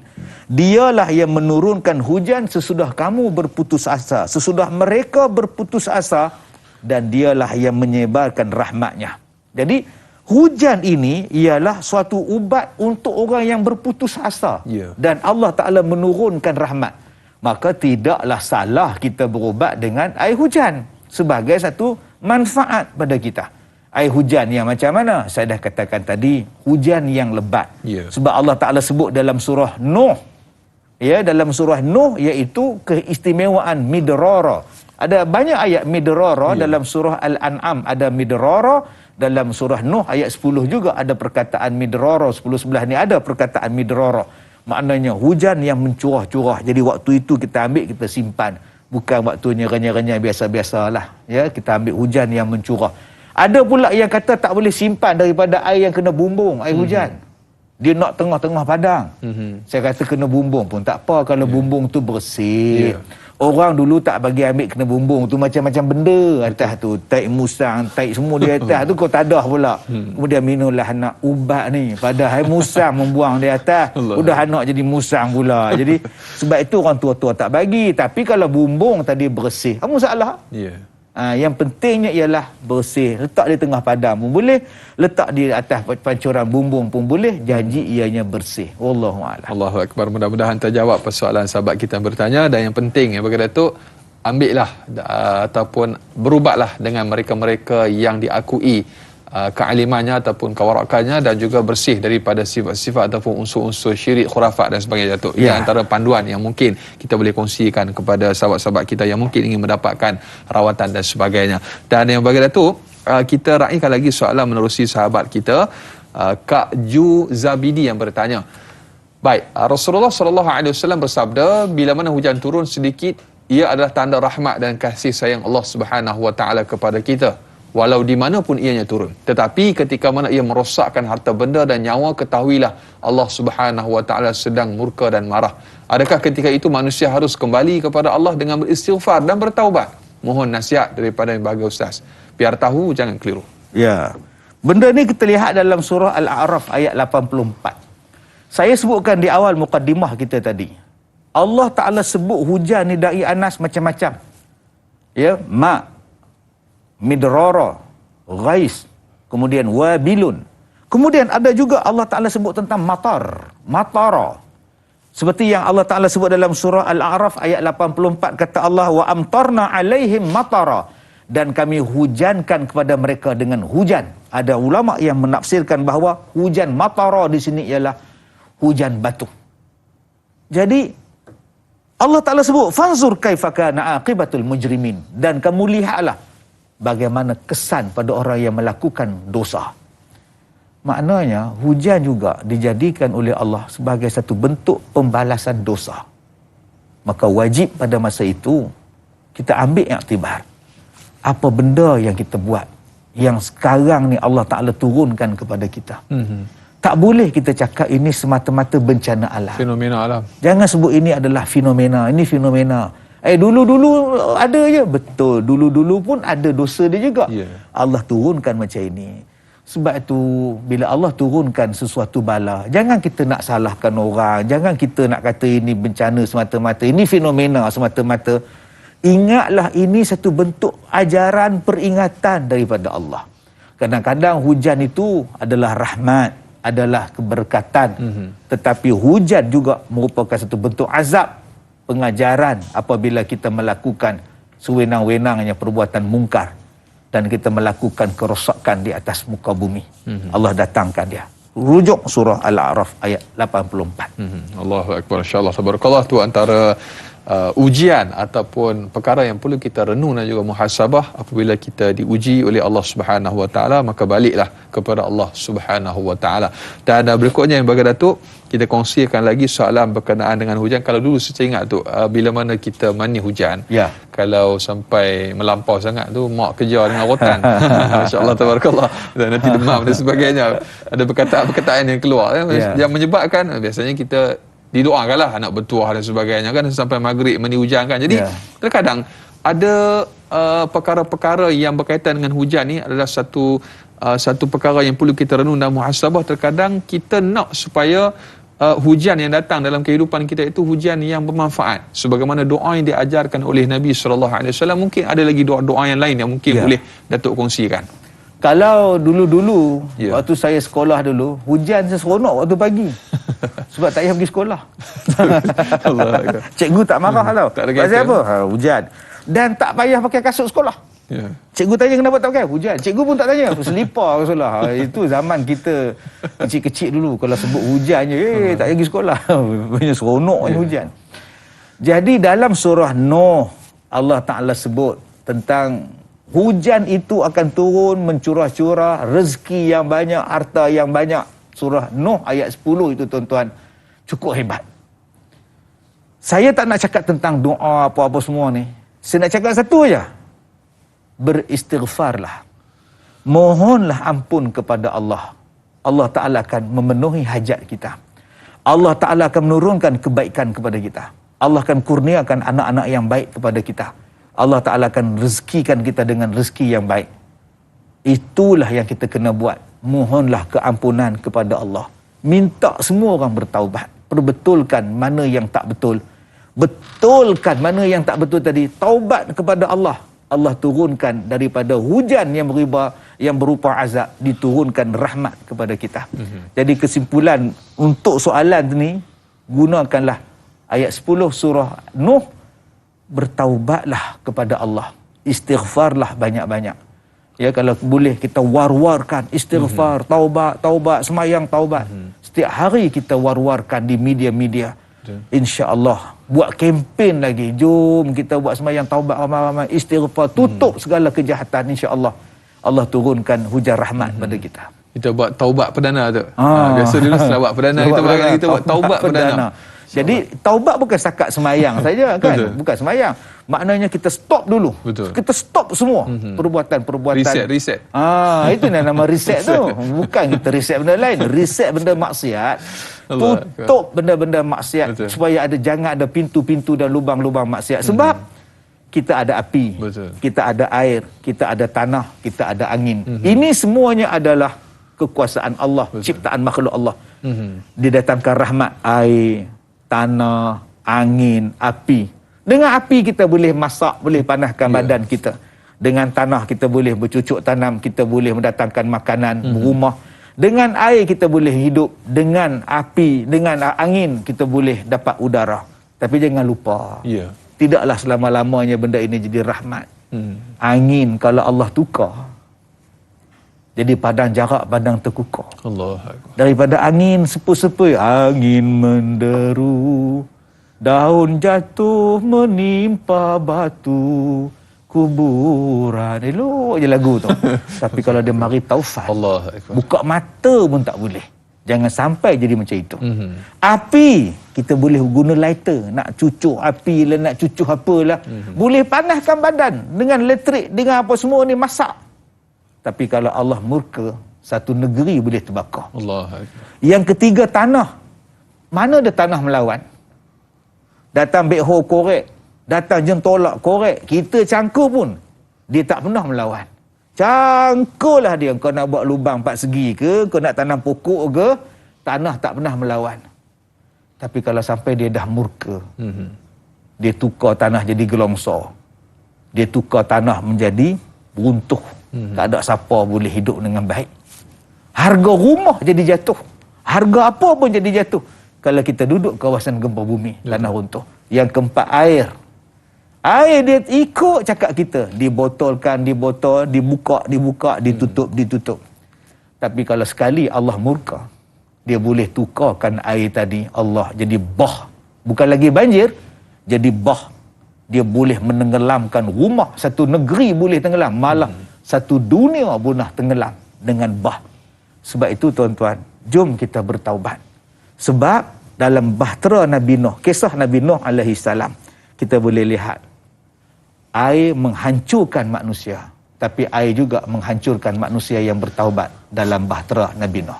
B: Dialah yang menurunkan hujan sesudah kamu berputus asa, sesudah mereka berputus asa, dan dialah yang menyebarkan rahmatnya. Jadi hujan ini ialah suatu ubat untuk orang yang berputus asa, dan Allah Ta'ala menurunkan rahmat. Maka tidaklah salah kita berubat dengan air hujan sebagai satu manfaat pada kita. Air hujan yang macam mana? Saya dah katakan tadi, hujan yang lebat. Sebab Allah Ta'ala sebut dalam surah Nuh, dalam surah Nuh, iaitu keistimewaan midrara. Ada banyak ayat midrara dalam surah Al-An'am, ada midrara. Dalam surah Nuh ayat 10 juga ada perkataan midrara, 10-11 ni ada perkataan midrara. Maknanya hujan yang mencurah-curah. Jadi waktu itu kita ambil, kita simpan. Bukan waktunya renyah-renyah biasa-biasalah. Ya, kita ambil hujan yang mencurah. Ada pula yang kata tak boleh simpan daripada air yang kena bumbung, air hujan. Dia nak tengah-tengah padang. Saya kata kena bumbung pun tak apa kalau bumbung tu bersih. Orang dulu tak bagi ambil kena bumbung tu, macam-macam benda atas tu. Taik musang, taik semua di atas tu kau tadah pula. Kemudian minumlah anak ubat ni. Padahal musang membuang di atas. Udah anak jadi musang pula. Jadi sebab itu orang tua-tua tak bagi. Tapi kalau bumbung tadi bersih, apa masalah? Yang pentingnya ialah bersih. Letak di tengah padang pun boleh, letak di atas pancuran bumbung pun boleh, janji ianya bersih. Wallahualam.
A: Allahu Akbar. Mudah-mudahan terjawab persoalan sahabat kita yang bertanya. Dan yang penting, yang bagi Datuk, ambillah ataupun berubatlah dengan mereka-mereka yang diakui kealimannya ataupun kewarakannya, dan juga bersih daripada sifat-sifat ataupun unsur-unsur syirik, khurafat dan sebagainya, Datuk. Ini antara panduan yang mungkin kita boleh kongsikan kepada sahabat-sahabat kita yang mungkin ingin mendapatkan rawatan dan sebagainya. Dan yang bagi Datuk, kita raikan lagi soalan menerusi sahabat kita, Kak Ju Zabidi yang bertanya. Baik, Rasulullah SAW bersabda, bila mana hujan turun sedikit, ia adalah tanda rahmat dan kasih sayang Allah Subhanahu Wa Taala kepada kita, walau di mana pun ianya turun. Tetapi ketika mana ia merosakkan harta benda dan nyawa, ketahuilah Allah Subhanahu Wa Taala sedang murka dan marah. Adakah ketika itu manusia harus kembali kepada Allah dengan beristighfar dan bertaubat? Mohon nasihat daripada yang bagi Ustaz. Biar tahu, jangan keliru.
B: Ya. Benda ni kita lihat dalam surah Al-A'raf ayat 84. Saya sebutkan di awal mukaddimah kita tadi. Allah Ta'ala sebut hujan ni dari Anas macam-macam. Ya, ma, midrara, ghais, kemudian wabilun. Kemudian ada juga Allah Ta'ala sebut tentang matar, matara. Seperti yang Allah Ta'ala sebut dalam surah Al-A'raf ayat 84, kata Allah, wa amtarna alaihim matara, dan kami hujankan kepada mereka dengan hujan. Ada ulama yang menafsirkan bahawa hujan matara di sini ialah hujan batu. Jadi Allah Ta'ala sebut fanzur kaifa kana aqibatul mujrimin, dan kamu lihatlah bagaimana kesan pada orang yang melakukan dosa. Maknanya hujan juga dijadikan oleh Allah sebagai satu bentuk pembalasan dosa. Maka wajib pada masa itu kita ambil iktibar apa benda yang kita buat yang sekarang ni Allah Ta'ala turunkan kepada kita. Tak boleh kita cakap ini semata-mata bencana alam,
A: Fenomena alam.
B: Jangan sebut ini adalah fenomena, ini fenomena. Dulu-dulu ada je. Betul, dulu-dulu pun ada dosa dia juga. Allah turunkan macam ini. Sebab itu bila Allah turunkan sesuatu bala, jangan kita nak salahkan orang, jangan kita nak kata ini bencana semata-mata, ini fenomena semata-mata. Ingatlah ini satu bentuk ajaran peringatan daripada Allah. Kadang-kadang hujan itu adalah rahmat, adalah keberkatan. Tetapi hujan juga merupakan satu bentuk azab, pengajaran apabila kita melakukan sewenang-wenangnya perbuatan mungkar dan kita melakukan kerosakan di atas muka bumi. Allah datangkan dia. Rujuk surah Al-A'raf ayat 84.
A: Allahu Akbar. InsyaAllah. Tabarakallah. Tu antara ujian ataupun perkara yang perlu kita renung dan juga muhasabah apabila kita diuji oleh Allah Subhanahu Wa Taala, maka baliklah kepada Allah Subhanahu Wa Taala. Dan berikutnya yang bagi Datuk, kita kongsikan lagi soalan berkenaan dengan hujan. Kalau dulu saya ingat tu, bila mana kita mani hujan, kalau sampai melampau sangat tu mak kejar dengan rotan. Masya-Allah, tabarakallah. Dan nanti demam dan sebagainya. Ada perkataan-perkataan yang keluar yang menyebabkan biasanya kita didoakanlah anak bertuah dan sebagainya kan sampai maghrib mani hujan kan. Jadi terkadang ada perkara-perkara yang berkaitan dengan hujan ni adalah satu perkara yang perlu kita renung dan muhasabah. Terkadang kita nak supaya hujan yang datang dalam kehidupan kita itu hujan yang bermanfaat, sebagaimana doa yang diajarkan oleh Nabi SAW. Mungkin ada lagi doa-doa yang lain yang mungkin boleh Datuk kongsikan.
B: Kalau dulu-dulu, waktu saya sekolah dulu, hujan saya seronok waktu pagi. Sebab tak payah pergi sekolah. Cikgu tak marah tau. Pasal apa? Hujan. Dan tak payah pakai kasut sekolah. Cikgu tanya kenapa tak pakai? Hujan. Cikgu pun tak tanya. Selipar ke sekolah. Itu zaman kita kecil-kecil dulu. Kalau sebut hujan je, tak payah pergi sekolah. Banyak seronoknya hujan. Jadi dalam surah Nuh, Allah Ta'ala sebut tentang hujan itu akan turun mencurah-curah rezeki yang banyak, harta yang banyak. Surah Nuh ayat 10 itu tuan-tuan, cukup hebat. Saya tak nak cakap tentang doa apa-apa semua ni. Saya nak cakap satu aja. Beristighfarlah. Mohonlah ampun kepada Allah. Allah Ta'ala akan memenuhi hajat kita. Allah Ta'ala akan menurunkan kebaikan kepada kita. Allah akan kurniakan anak-anak yang baik kepada kita. Allah Ta'ala akan rezekikan kita dengan rezeki yang baik. Itulah yang kita kena buat. Mohonlah keampunan kepada Allah. Minta semua orang bertaubat. Perbetulkan mana yang tak betul. Betulkan mana yang tak betul tadi. Taubat kepada Allah. Allah turunkan daripada hujan yang berupa azab, diturunkan rahmat kepada kita. Jadi kesimpulan untuk soalan ni, gunakanlah ayat 10 surah Nuh. Bertaubatlah kepada Allah. Istighfarlah banyak-banyak. Ya, kalau boleh kita war-warkan istighfar, taubat, semayang taubat. Setiap hari kita war-warkan di media-media. Insya-Allah buat kempen lagi. Jom kita buat semayang taubat ramai-ramai, istighfar, tutup segala kejahatan, insya-Allah. Allah turunkan hujan rahmat pada kita.
A: Kita buat taubat perdana tu. Biasa dulu setelah buat perdana kita buat taubat perdana.
B: Jadi taubat bukan setakat semayang saja kan. Bukan semayang. Maknanya kita stop dulu. Kita stop semua perbuatan-perbuatan.
A: Reset.
B: Itu nama reset tu. Bukan kita reset benda lain. Reset benda maksiat. Tutup benda-benda maksiat supaya jangan ada pintu-pintu dan lubang-lubang maksiat. Sebab kita ada api, kita ada air, kita ada tanah, kita ada angin. Ini semuanya adalah kekuasaan Allah, ciptaan makhluk Allah. Didatangkan rahmat, air, tanah, angin, api. Dengan api kita boleh masak, boleh panaskan badan kita. Dengan tanah kita boleh bercucuk tanam, kita boleh mendatangkan makanan, berumah. Dengan air kita boleh hidup, dengan api, dengan angin kita boleh dapat udara. Tapi jangan lupa, tidaklah selama-lamanya benda ini jadi rahmat. Angin kalau Allah tukar, jadi padang jarak, padang terkukar.
A: Allah.
B: Daripada angin sepoi-sepoi, angin menderu, daun jatuh menimpa batu kuburan. Elok je lagu tu. Tapi kalau dia mari taufan,
A: Allah.
B: buka mata pun tak boleh. Jangan sampai jadi macam itu. Api, kita boleh guna lighter, nak cucuk api lah, nak cucuk apalah. Boleh panaskan badan dengan elektrik, dengan apa semua ni, masak. Tapi kalau Allah murka, satu negeri boleh terbakar.
A: Allah.
B: Yang ketiga, tanah. Mana ada tanah melawan? Datang bekho korek, datang jentolak korek, kita cangkul pun dia tak pernah melawan. Cangkullah dia. Kau nak buat lubang 4 segi ke, kau nak tanam pokok ke, tanah tak pernah melawan. Tapi kalau sampai dia dah murka, dia tukar tanah jadi gelongsor, dia tukar tanah menjadi runtuh, tak ada siapa boleh hidup dengan baik. Harga rumah jadi jatuh, harga apa pun jadi jatuh kalau kita duduk kawasan gempa bumi, tanah runtuh. Yang keempat, air. Air dia ikut cakap kita, dibotolkan, dibotol, dibuka, ditutup. Tapi kalau sekali Allah murka, dia boleh tukarkan air tadi, Allah jadi bah. Bukan lagi banjir, jadi bah. Dia boleh menenggelamkan rumah, satu negeri boleh tenggelam, malah satu dunia punah tenggelam dengan bah. Sebab itu tuan-tuan, jom kita bertaubat. Sebab dalam bahtera Nabi Nuh, kisah Nabi Nuh alaihi salam, kita boleh lihat air menghancurkan manusia, tapi air juga menghancurkan manusia yang bertaubat dalam bahtera Nabi Nuh.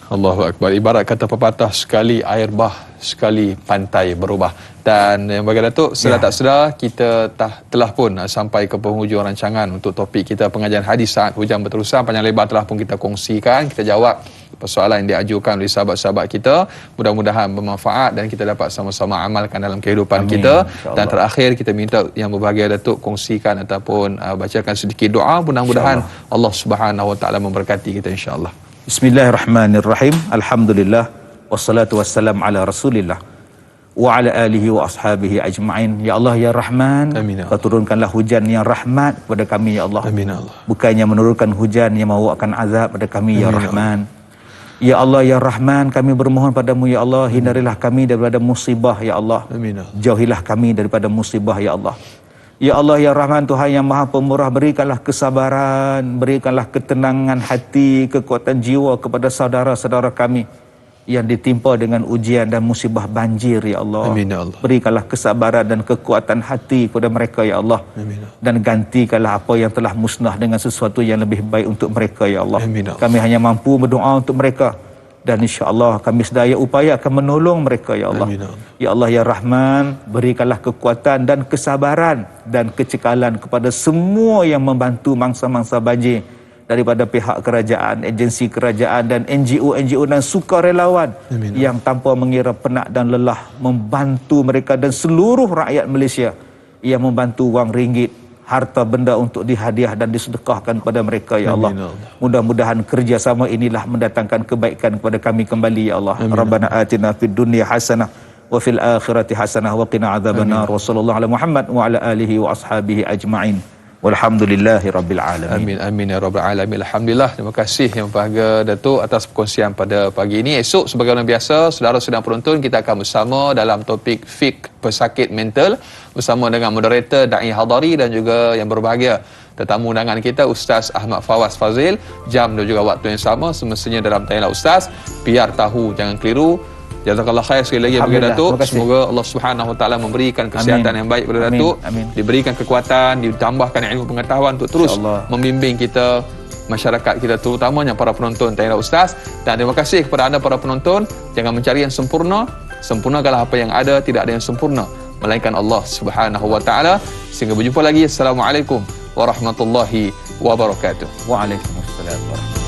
A: Allahu Akbar. Ibarat kata pepatah, sekali air bah, sekali pantai berubah. Dan yang bagi Datuk, sedar tak sedar kita telah pun sampai ke penghujung rancangan untuk topik kita pengajian hadis saat hujan berterusan. Panjang lebar telah pun kita kongsikan, kita jawab persoalan yang diajukan oleh sahabat-sahabat kita. Mudah-mudahan bermanfaat dan kita dapat sama-sama amalkan dalam kehidupan kita. Dan terakhir kita minta yang berbahagia Datuk kongsikan ataupun bacakan sedikit doa. Mudah-mudahan Allah Subhanahu Wa Taala memberkati kita, insya-Allah.
B: Bismillahirrahmanirrahim. Alhamdulillah wassalatu wassalam ala Rasulillah wa ala alihi wa ashabihi ajma'in. Ya Allah ya Rahman,
A: amin.
B: Kau turunkanlah hujan yang rahmat kepada kami ya Allah.
A: Amin Allah.
B: Bukannya menurunkan hujan yang membawakan azab pada kami ya Rahman. Ya Allah ya Rahman, kami bermohon padamu ya Allah, hindarilah kami daripada musibah ya Allah.
A: Amin.
B: Jauhilah kami daripada musibah ya Allah. Ya Allah ya Rahman, Tuhan yang Maha Pemurah, berikanlah kesabaran, berikanlah ketenangan hati, kekuatan jiwa kepada saudara-saudara kami yang ditimpa dengan ujian dan musibah banjir ya Allah.
A: Amin ya Allah.
B: Berikanlah kesabaran dan kekuatan hati kepada mereka ya Allah.
A: Amin.
B: Dan gantikanlah apa yang telah musnah dengan sesuatu yang lebih baik untuk mereka ya Allah.
A: Amin.
B: Kami hanya mampu berdoa untuk mereka, dan insya-Allah kami sedaya upaya akan menolong mereka ya Allah.
A: Amin.
B: Ya Allah ya Rahman, berikanlah kekuatan dan kesabaran dan kecekalan kepada semua yang membantu mangsa-mangsa banjir, daripada pihak kerajaan, agensi kerajaan dan NGO dan sukarelawan yang tanpa mengira penat dan lelah membantu mereka dan seluruh rakyat Malaysia yang membantu wang ringgit, harta benda untuk dihadiah dan disedekahkan kepada mereka ya Allah. Mudah-mudahan kerjasama inilah mendatangkan kebaikan kepada kami kembali ya Allah. Rabbana atina fid dunya hasanah wa fil akhirati hasanah wa qina adzabannar. Wa sallallahu ala Muhammad wa ala alihi wa ashabihi ajma'in. Walhamdulillahi rabbil alamin.
A: Amin amin ya rabbal alamin. Alhamdulillah. Terima kasih yang berbahagia Datuk atas perkongsian pada pagi ini. Esok sebagaimana biasa, saudara sedang penonton, kita akan bersama dalam topik fiqh pesakit mental bersama dengan moderator Da'i Hadari dan juga yang berbahagia tetamu undangan kita Ustaz Ahmad Fawaz Fazil. Jam dan juga waktu yang sama semestinya dalam Tanyalah Ustaz. Biar tahu, jangan keliru. Jazakallah khair sekali lagi bagi Datuk. Semoga Allah Subhanahu Wa Taala memberikan kesihatan yang baik kepada Datuk, diberikan kekuatan, ditambahkan ilmu pengetahuan untuk terus membimbing kita, masyarakat kita, terutamanya para penonton Tanyalah Ustaz. Dan terima kasih kepada anda para penonton. Jangan mencari yang sempurna, sempurnakanlah apa yang ada. Tidak ada yang sempurna melainkan Allah Subhanahu Wa Taala. Sehingga berjumpa lagi. Assalamualaikum warahmatullahi wabarakatuh.
B: Waalaikumsalam warahmatullahi wabarakatuh.